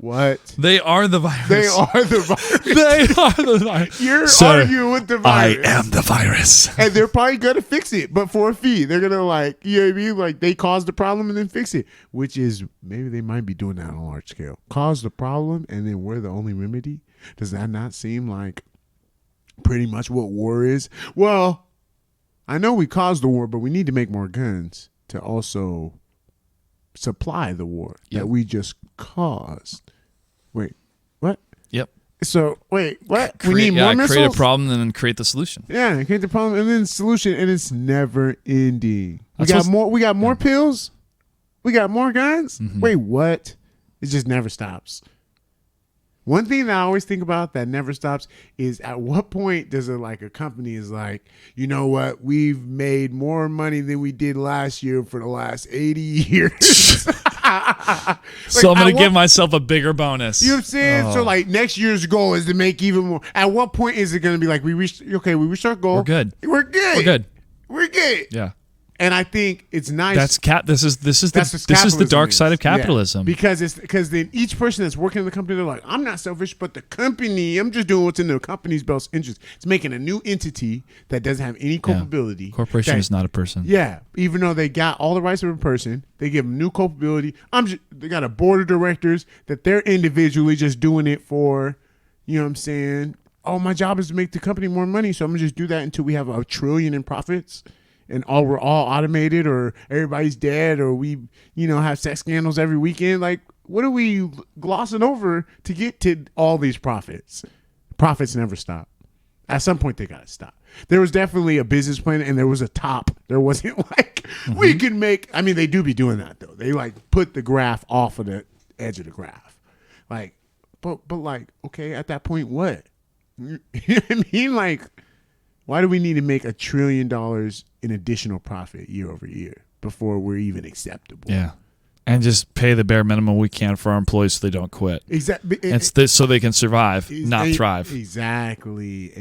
What? They are the virus. They are the virus. They are the virus. You're arguing with the virus. I am the virus. And they're probably going to fix it, but for a fee. They're going to like, you know what I mean? Like they caused the problem and then fix it, which is maybe they might be doing that on a large scale. Cause the problem and then we're the only remedy. Does that not seem like pretty much what war is? Well, I know we caused the war, but we need to make more guns to also supply the war that we just caused. Wait, what? Yep. So wait, what? We need more missiles? Create a problem and then create the solution. Yeah, create the problem and then solution, and it's never ending. We got more pills. We got more guns. Mm-hmm. Wait, what? It just never stops. One thing that I always think about that never stops is at what point does a company is like, you know what, we've made more money than we did last year for the last 80 years. So I'm going to give myself a bigger bonus. You know what I'm saying? Oh. So like next year's goal is to make even more. At what point is it going to be like we reached our goal. We're good. We're good. Yeah. And I think it's nice. This is the dark side of capitalism. Yeah. Because then each person that's working in the company, they're like, I'm not selfish, but the company, I'm just doing what's in the company's best interest. It's making a new entity that doesn't have any culpability. Yeah. Corporation is not a person. Yeah, even though they got all the rights of a person, they give them new culpability. They got a board of directors that they're individually just doing it for. You know what I'm saying? Oh, my job is to make the company more money, so I'm gonna just do that until we have $1 trillion in profits. And we're all automated, or everybody's dead, or we, have sex scandals every weekend. Like, what are we glossing over to get to all these profits? Profits never stop. At some point, they got to stop. There was definitely a business plan, and there was a top. There wasn't like, we can make, they do be doing that, though. They, put the graph off of the edge of the graph. Like, but okay, at that point, what? You know what I mean? Why do we need to make $1 trillion in additional profit year over year before we're even acceptable? Yeah. And just pay the bare minimum we can for our employees so they don't quit. Exactly. So they can survive, not thrive. Exactly.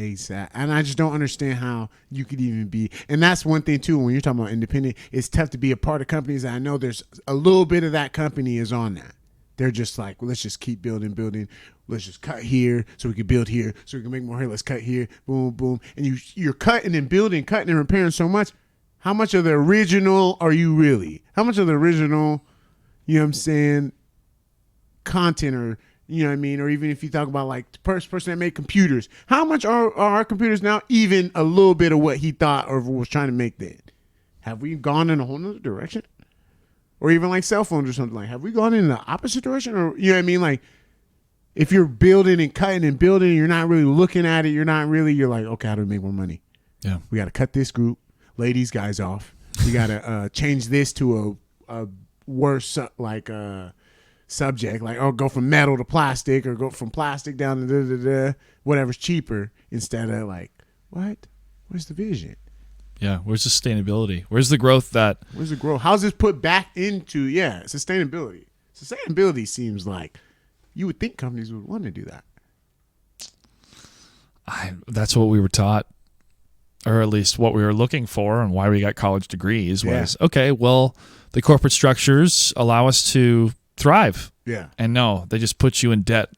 And I just don't understand how you could even be. And that's one thing, too, when you're talking about independent, it's tough to be a part of companies. I know there's a little bit of that company is on that. They're just like, well, let's just keep building. Let's just cut here so we can build here so we can make more here. Let's cut here. Boom, boom. And you're cutting and building, cutting and repairing so much. How much of the original are you really? How much of the original, you know what I'm saying, content or, you know what I mean? Or even if you talk about the person that made computers, how much are our computers now even a little bit of what he thought or was trying to make then? Have we gone in a whole nother direction? Or even cell phones or something have we gone in the opposite direction? Or, you know what I mean? If you're building and cutting and building, you're not really looking at it. You're like, okay, how do we make more money? Yeah. We got to cut this group, lay these guys off. We got to change this to a worse, subject. Go from metal to plastic or go from plastic down to whatever's cheaper instead of what? Where's the vision? Yeah, where's sustainability? Where's the growth Where's the growth? How's this put back into, sustainability? Sustainability seems like you would think companies would want to do that. That's what we were taught, or at least what we were looking for and why we got college degrees was, okay, well, the corporate structures allow us to thrive. Yeah. And no, they just put you in debt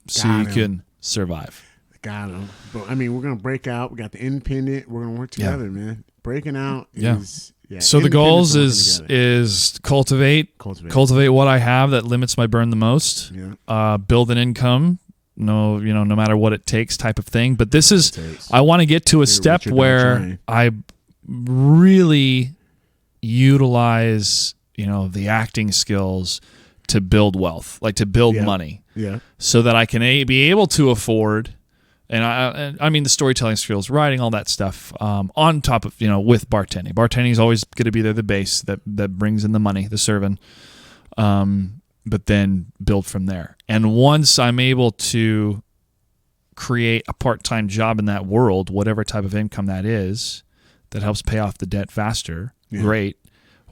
so you can survive. Got them. But, we're going to break out. We got the independent. We're going to work together, man. Breaking out is... Yeah. So the goals is cultivate what I have that limits my burn the most. Yeah. Build an income, no matter what it takes type of thing. But this is, I want to get to a step where I really utilize, the acting skills to build wealth, to build money. Yeah. So that I can be able to afford. And I mean the storytelling skills, writing, all that stuff, on top of, with bartending. Bartending is always going to be there, the base that brings in the money, the serving, but then build from there. And once I'm able to create a part-time job in that world, whatever type of income that is, that helps pay off the debt faster, great.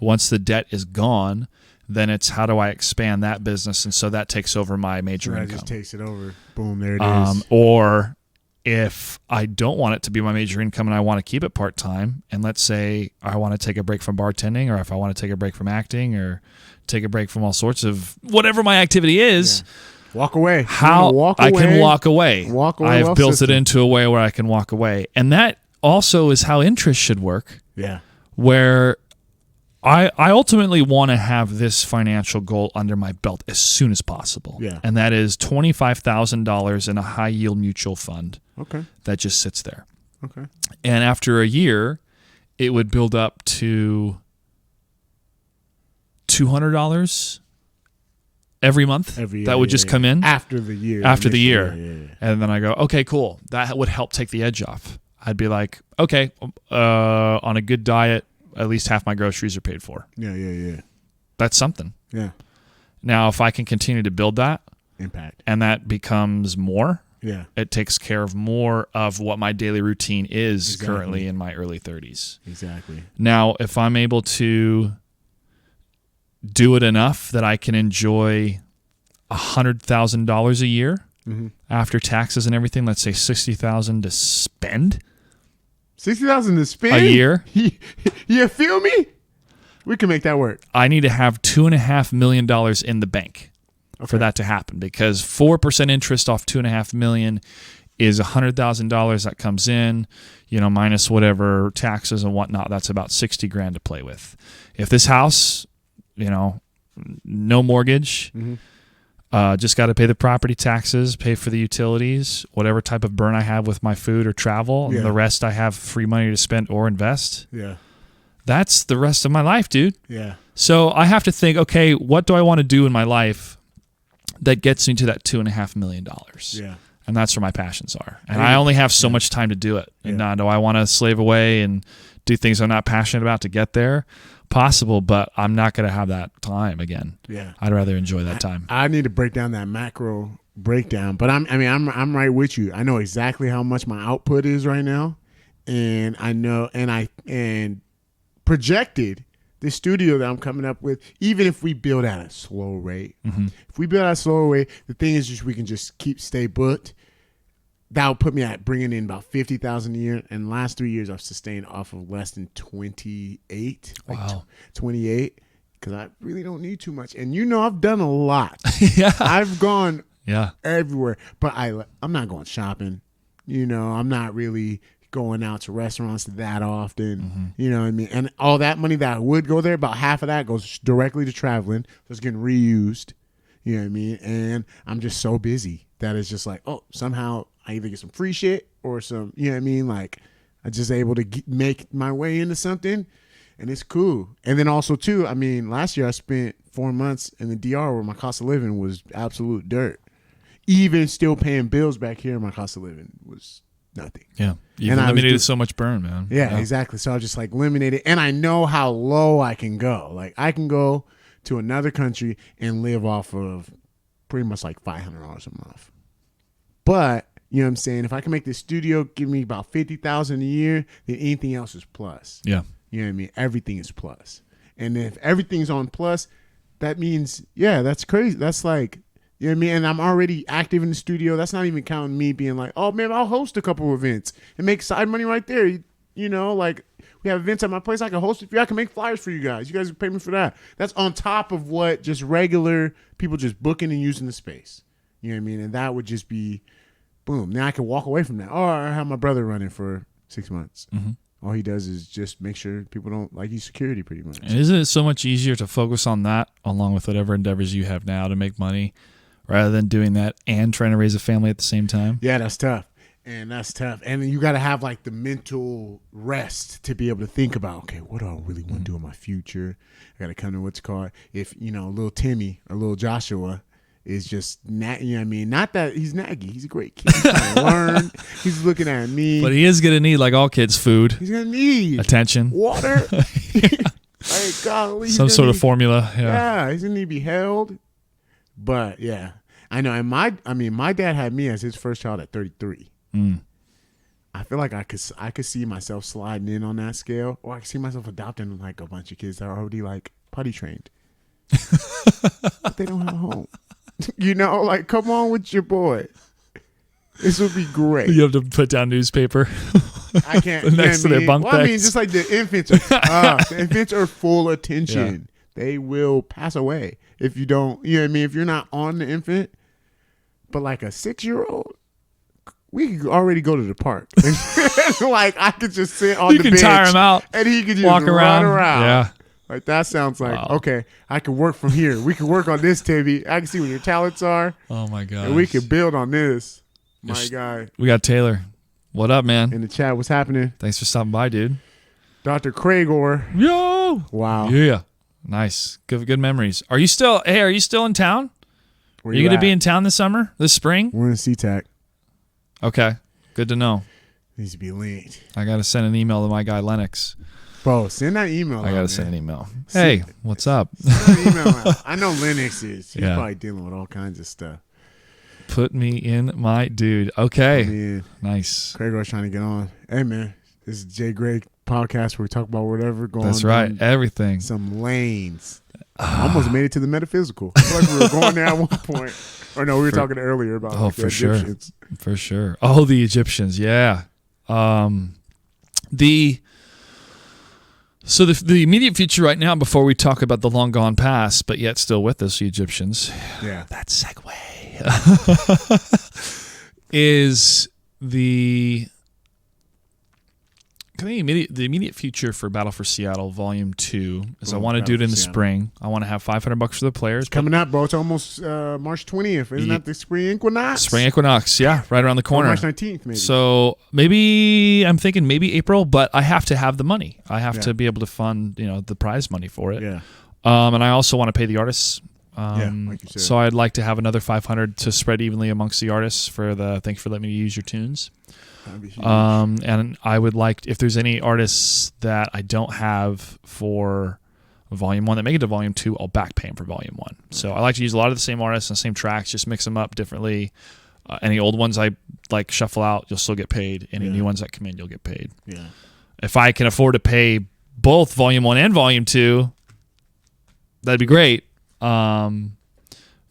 Once the debt is gone, then it's how do I expand that business? And so that takes over my major income. That just takes it over. Boom, there it is. Or if I don't want it to be my major income and I want to keep it part-time, and let's say I want to take a break from bartending, or if I want to take a break from acting or take a break from all sorts of whatever my activity is, Walk away. How I can walk away. Walk away. I've built it into a way where I can walk away. And that also is how interest should work. Yeah. Where I ultimately want to have this financial goal under my belt as soon as possible. Yeah. And that is $25,000 in a high yield mutual fund. Okay. That just sits there. Okay. And after a year, it would build up to $200 every month. That would just come in after the year. Yeah. And then I go, okay, cool. That would help take the edge off. I'd be like, okay, on a good diet, at least half my groceries are paid for. Yeah. That's something. Yeah. Now, if I can continue to build that, impact, and that becomes more, yeah, it takes care of more of what my daily routine is currently in my early 30s. Exactly. Now, if I'm able to do it enough that I can enjoy $100,000 a year after taxes and everything, let's say $60,000 to spend. $60,000 to spend a year. You feel me? We can make that work. I need to have $2.5 million in the bank for that to happen, because 4% interest off $2.5 million is $100,000 that comes in, minus whatever taxes and whatnot. That's about $60,000 to play with. If this house, no mortgage, just got to pay the property taxes, pay for the utilities, whatever type of burn I have with my food or travel, and the rest I have free money to spend or invest. Yeah. That's the rest of my life, dude. Yeah. So I have to think, okay, what do I want to do in my life that gets me to that $2.5 million? Yeah. And that's where my passions are. And I only have so much time to do it. And do I want to slave away and do things I'm not passionate about to get there? Possible, but I'm not going to have that time again. Yeah. I'd rather enjoy that time. I need to break down that macro breakdown, but I'm right with you. I know exactly how much my output is right now, and I know and projected the studio that I'm coming up with, even if we build at a slow rate. If we build at a slower rate, the thing is just we can just stay booked. That would put me at bringing in about $50,000 a year. And the last 3 years, I've sustained off of less than 28. Wow. 28, because I really don't need too much. And I've done a lot. Yeah. I've gone everywhere, but I'm not going shopping. I'm not really going out to restaurants that often. You know what I mean? And all that money that would go there, about half of that goes directly to traveling. So it's getting reused. You know what I mean? And I'm just so busy that it's just like, oh, somehow I either get some free shit or some, you know what I mean? Like, I'm just able to make my way into something, and it's cool. And then also, too, last year I spent 4 months in the DR where my cost of living was absolute dirt. Even still paying bills back here, my cost of living was nothing. Yeah. You've eliminated so much burn, man. Yeah, exactly. So I just eliminated, and I know how low I can go. Like, I can go to another country and live off of pretty much $500 a month. But, you know what I'm saying, if I can make this studio give me about $50,000 a year, then anything else is plus. Yeah. You know what I mean? Everything is plus. And if everything's on plus, that means, that's crazy. That's you know what I mean? And I'm already active in the studio. That's not even counting me being like, oh, man, I'll host a couple of events and make side money right there. We have events at my place. I can host it for you. I can make flyers for you guys. You guys can pay me for that. That's on top of what just regular people just booking and using the space. You know what I mean? And that would just be, boom. Now I can walk away from that. Or I have my brother running for 6 months. All he does is just make sure people don't he's security pretty much. And isn't it so much easier to focus on that along with whatever endeavors you have now to make money rather than doing that and trying to raise a family at the same time? Yeah, that's tough. And then you got to have the mental rest to be able to think about, okay, what do I really want to do in my future? I got to come to what's called, if, little Timmy or little Joshua is just, you know what I mean? Not that he's naggy. He's a great kid. He's trying to learn. He's looking at me. But he is going to need, like all kids, food. He's going to need attention. Water. Golly, some sort of formula. Yeah, he's going to need to be held. But, yeah. I know. And my dad had me as his first child at 33. I feel like I could see myself sliding in on that scale, or I could see myself adopting a bunch of kids that are already potty trained. But they don't have a home. Come on with your boy. This would be great. You have to put down newspaper. I can't. Next to their bunk beds. Just the infants. The infants are full attention. Yeah. They will pass away if you don't. You know what I mean? If you're not on the infant, But like a 6-year-old, we could already go to the park. Like I could just sit on the bench. You can tire him out. And he could just walk run around. Yeah. Like that sounds like, okay, I can work from here. We can work on this, Tibby. I can see what your talents are. Oh my God. And we can build on this. My guy. We got Taylor. What up, man? In the chat, what's happening? Thanks for stopping by, dude. Dr. Craigor. Yo. Wow. Yeah. Nice. Good memories. Are you still in town? Are you going to be in town this summer, this spring? We're in SeaTac. Okay. Good to know. Needs to be linked. I got to send an email to my guy, Lennox. Bro, send that email. I got to send an email. Hey, what's up? Send an email out. I know Lennox is. He's probably dealing with all kinds of stuff. Put me in my dude. Okay. Nice. Craigor's trying to get on. Hey, man. This is J.Gray Podcast where we talk about whatever going on. That's right. Everything. Some lanes. Almost made it to the metaphysical. I feel like we were going there at one point. Or no, we were talking earlier about the Egyptians. For sure. Oh, the Egyptians. Yeah. The immediate future right now, before we talk about the long gone past, but yet still with us, the Egyptians. Yeah. That segue is the immediate future for Battle for Seattle Volume 2 is I want to do it in the spring. I want to have $500 for the players. Coming up, bro. It's almost March 20th. Isn't that the spring equinox? Spring equinox, yeah. Right around the corner. Or March 19th, maybe. So maybe I'm thinking maybe April, but I have to have the money. I have to be able to fund the prize money for it. Yeah. And I also want to pay the artists. Like you said. So I'd like to have another $500 to spread evenly amongst the artists for the thanks for letting me use your tunes. That'd be huge. And I would like, if there's any artists that I don't have for Volume 1 that make it to Volume 2, I'll back pay them for Volume 1. So I like to use a lot of the same artists and the same tracks, just mix them up differently. Any old ones I like shuffle out, you'll still get paid. Any new ones that come in, you'll get paid. Yeah. If I can afford to pay both Volume 1 and Volume 2, that'd be great.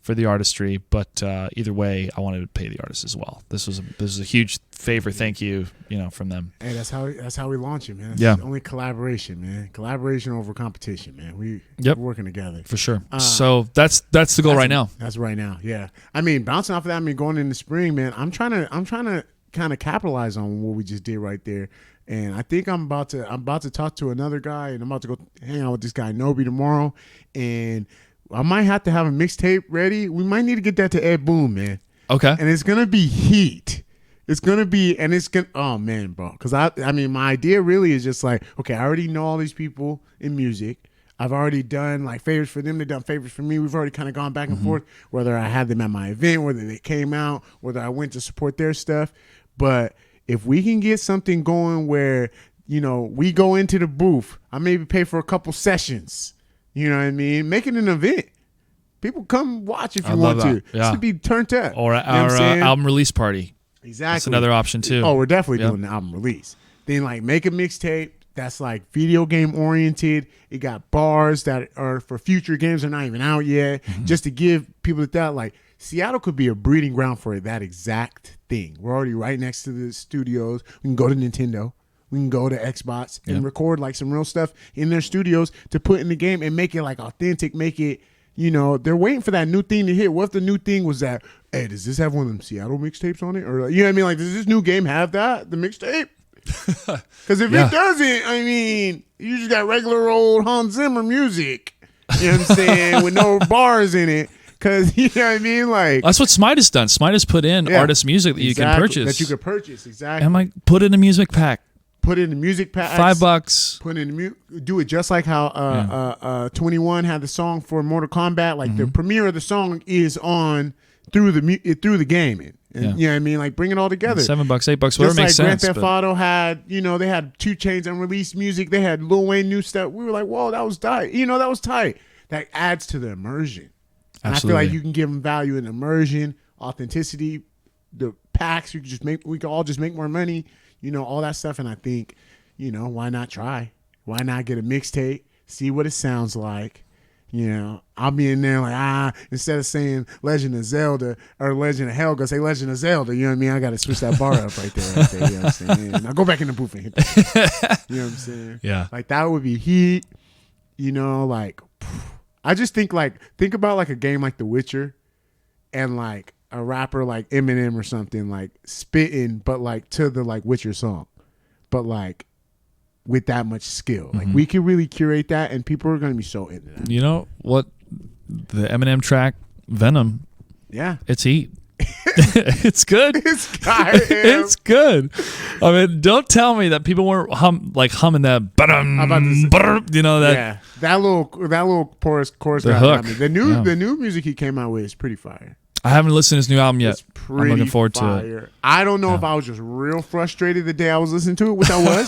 For the artistry, but either way, I wanted to pay the artists as well. This is a huge favor. Thank you, from them. Hey, that's how we launch it, man. It's only collaboration, man. Collaboration over competition, man. We're working together for sure. So that's the goal right now. That's right now. Yeah. I mean, bouncing off of that, going in the spring, man. I'm trying to kind of capitalize on what we just did right there. And I think I'm about to talk to another guy, and I'm about to go hang out with this guy Nobi tomorrow, and I might have to have a mixtape ready. We might need to get that to Ed Boon, man. Okay. And it's going to be heat. Oh, man, bro. Because, I mean, my idea really is just like, okay, I already know all these people in music. I've already done, like, favors for them. They've done favors for me. We've already kind of gone back and forth, whether I had them at my event, whether they came out, whether I went to support their stuff. But if we can get something going where, we go into the booth, I maybe pay for a couple sessions. You know what I mean? Make it an event. People come watch if you want to. Yeah. It's to be turned up. Or our album release party. Exactly. That's another option too. Oh, we're definitely doing the album release. Then make a mixtape that's like video game oriented. It got bars that are for future games that are not even out yet. Just to give people that Seattle could be a breeding ground for that exact thing. We're already right next to the studios. We can go to Nintendo. We can go to Xbox and record some real stuff in their studios to put in the game and make it authentic, make it, they're waiting for that new thing to hit. What if the new thing was that, hey, does this have one of them Seattle mixtapes on it? Or, you know what I mean? Does this new game have the mixtape? Because if it doesn't, I mean, you just got regular old Hans Zimmer music, you know what I'm saying, with no bars in it. Because, you know what I mean? That's what Smite has done. Smite has put in artist music that you can purchase. That you can purchase, exactly. And put in a music pack. Put in the music pack. $5. Put in the do it just like how 21 had the song for Mortal Kombat. The premiere of the song is on through the game. And you know what I mean? Bring it all together. $7, $8, whatever makes sense. Grand Theft Auto had, they had 2 Chainz unreleased music. They had Lil Wayne new stuff. We were like, whoa, that was tight. That was tight. That adds to the immersion. And Absolutely. I feel like you can give them value in immersion, authenticity, the packs. We can all just make more money. All that stuff. And I think, why not try? Why not get a mixtape, see what it sounds like? I'll be in there instead of saying Legend of Zelda or Legend of Helga, say Legend of Zelda. You know what I mean? I got to switch that bar up right there. You know what I'm saying? Now go back in the booth and hit that. You know what I'm saying? Yeah. That would be heat. I just think about a game like The Witcher and a rapper like Eminem or something, like spitting, but like to the like Witcher song, but like with that much skill. Like we can really curate that, and people are going to be so into that. You know what? The Eminem track Venom. Yeah, it's heat. It's good. It's good. I mean, don't tell me that people weren't humming that. You know that. Yeah, that little chorus. The hook. The new music he came out with is pretty fire. I haven't listened to his new album yet. I'm looking forward to it. I don't know if I was just real frustrated the day I was listening to it, which I was,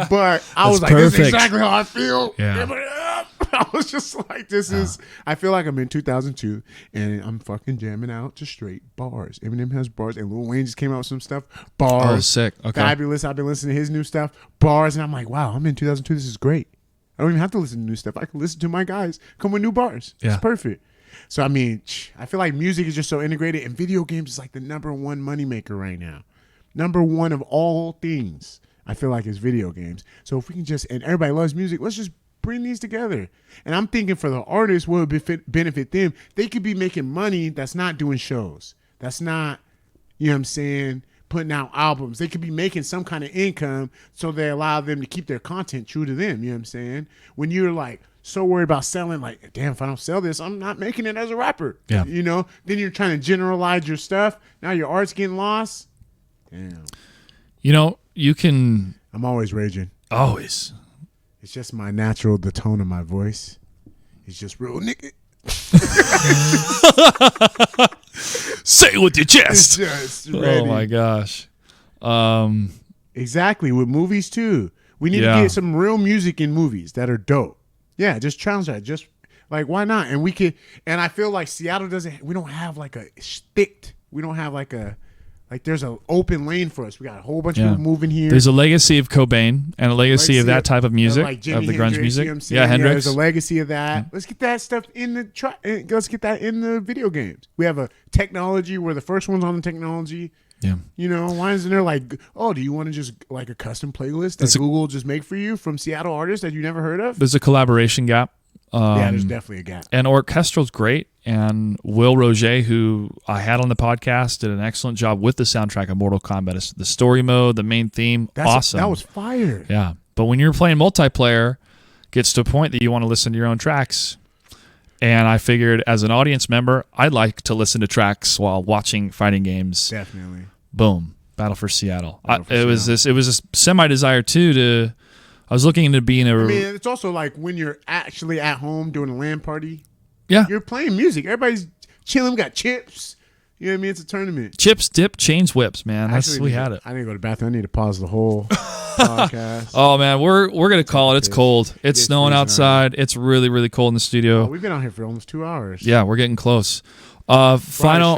but I was like, perfect. this is exactly how I feel. Yeah. I was just like, this is, I feel like I'm in 2002 and I'm fucking jamming out to straight bars. Eminem has bars, and Lil Wayne just came out with some stuff. Bars. Oh, sick. Okay. Fabulous. I've been listening to his new stuff. Bars. And I'm like, wow, I'm in 2002. This is great. I don't even have to listen to new stuff. I can listen to my guys come with new bars. Yeah. It's perfect. So, I mean, I feel like music is just so integrated, and video games is like the number one moneymaker right now. Number one of all things, I feel like, is video games. So if we can just, and everybody loves music, let's just bring these together. And I'm thinking for the artists, what would benefit them? They could be making money that's not doing shows. That's not, you know what I'm saying, putting out albums. They could be making some kind of income, so they allow them to keep their content true to them. You know what I'm saying? When you're like, so worried about selling, like, damn, if I don't sell this, I'm not making it as a rapper. Yeah. You know? Then you're trying to generalize your stuff. Now your art's getting lost. Damn. You know, you can... I'm always raging. Always. It's just my natural, the tone of my voice. It's just real nigga. Say it with your chest. It's just ready. Oh, my gosh. Exactly. With movies, too. We need to get some real music in movies that are dope. Yeah, just challenge that. Just like, why not? And we could, and I feel like Seattle we don't have like a shtick. We don't have like there's an open lane for us. We got a whole bunch of people moving here. There's a legacy of Cobain and a legacy of that type of music, like of the grunge music. You know yeah, Hendrix. There's a legacy of that. Let's get that stuff in let's get that in the video games. We have a technology. We're the first ones on the technology. Yeah. You know, why isn't there like, oh, do you want to just like a custom playlist that Google just make for you from Seattle artists that you never heard of? There's a collaboration gap. Yeah, there's definitely a gap. And orchestral's great. And Will Roger, who I had on the podcast, did an excellent job with the soundtrack of Mortal Kombat. It's the story mode, the main theme, awesome. That was fire. Yeah. But when you're playing multiplayer, it gets to a point that you want to listen to your own tracks. And I figured as an audience member, I'd like to listen to tracks while watching fighting games. Definitely. Boom. Battle for Seattle. It was a semi-desire too I was looking into being a... I mean, it's also like when you're actually at home doing a LAN party. Yeah. You're playing music. Everybody's chilling. We got chips. You know what I mean? It's a tournament. Chips, dip, chains, whips, man. We had it. I didn't go to the bathroom. I need to pause the whole podcast. Oh, man. We're going to call it. It's cold. It's snowing outside. It's really, really cold in the studio. Oh, we've been out here for almost 2 hours. Yeah, we're getting close. Final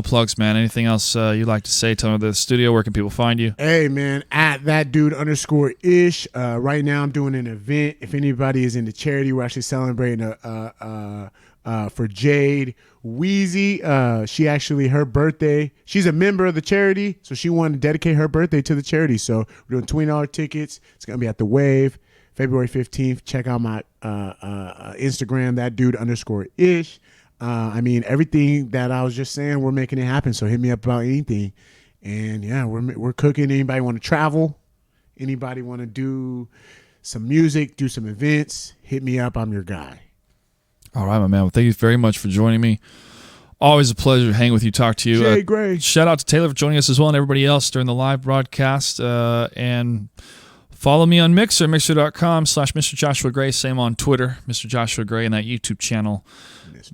plugs, man. Anything else you'd like to say? Tell me the studio. Where can people find you? Hey, man, at that dude _ish. Right now, I'm doing an event. If anybody is into charity, we're actually celebrating for Jade Wheezy. She actually, her birthday. She's a member of the charity, so she wanted to dedicate her birthday to the charity. So we're doing $20 tickets. It's gonna be at the Wave, February 15th. Check out my Instagram, that dude _ish. I mean, everything that I was just saying, we're making it happen. So hit me up about anything. And yeah, we're cooking. Anybody want to travel? Anybody want to do some music, do some events? Hit me up. I'm your guy. All right, my man. Well, thank you very much for joining me. Always a pleasure to hang with you, talk to you. J.Gray. Shout out to Taylor for joining us as well, and everybody else during the live broadcast. And follow me on Mixer, mixer.com/Mr. Joshua Gray. Same on Twitter, Mr. Joshua Gray, and that YouTube channel,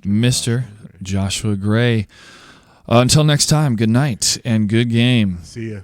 Mr. Joshua Gray. Until next time, good night and good game. See ya.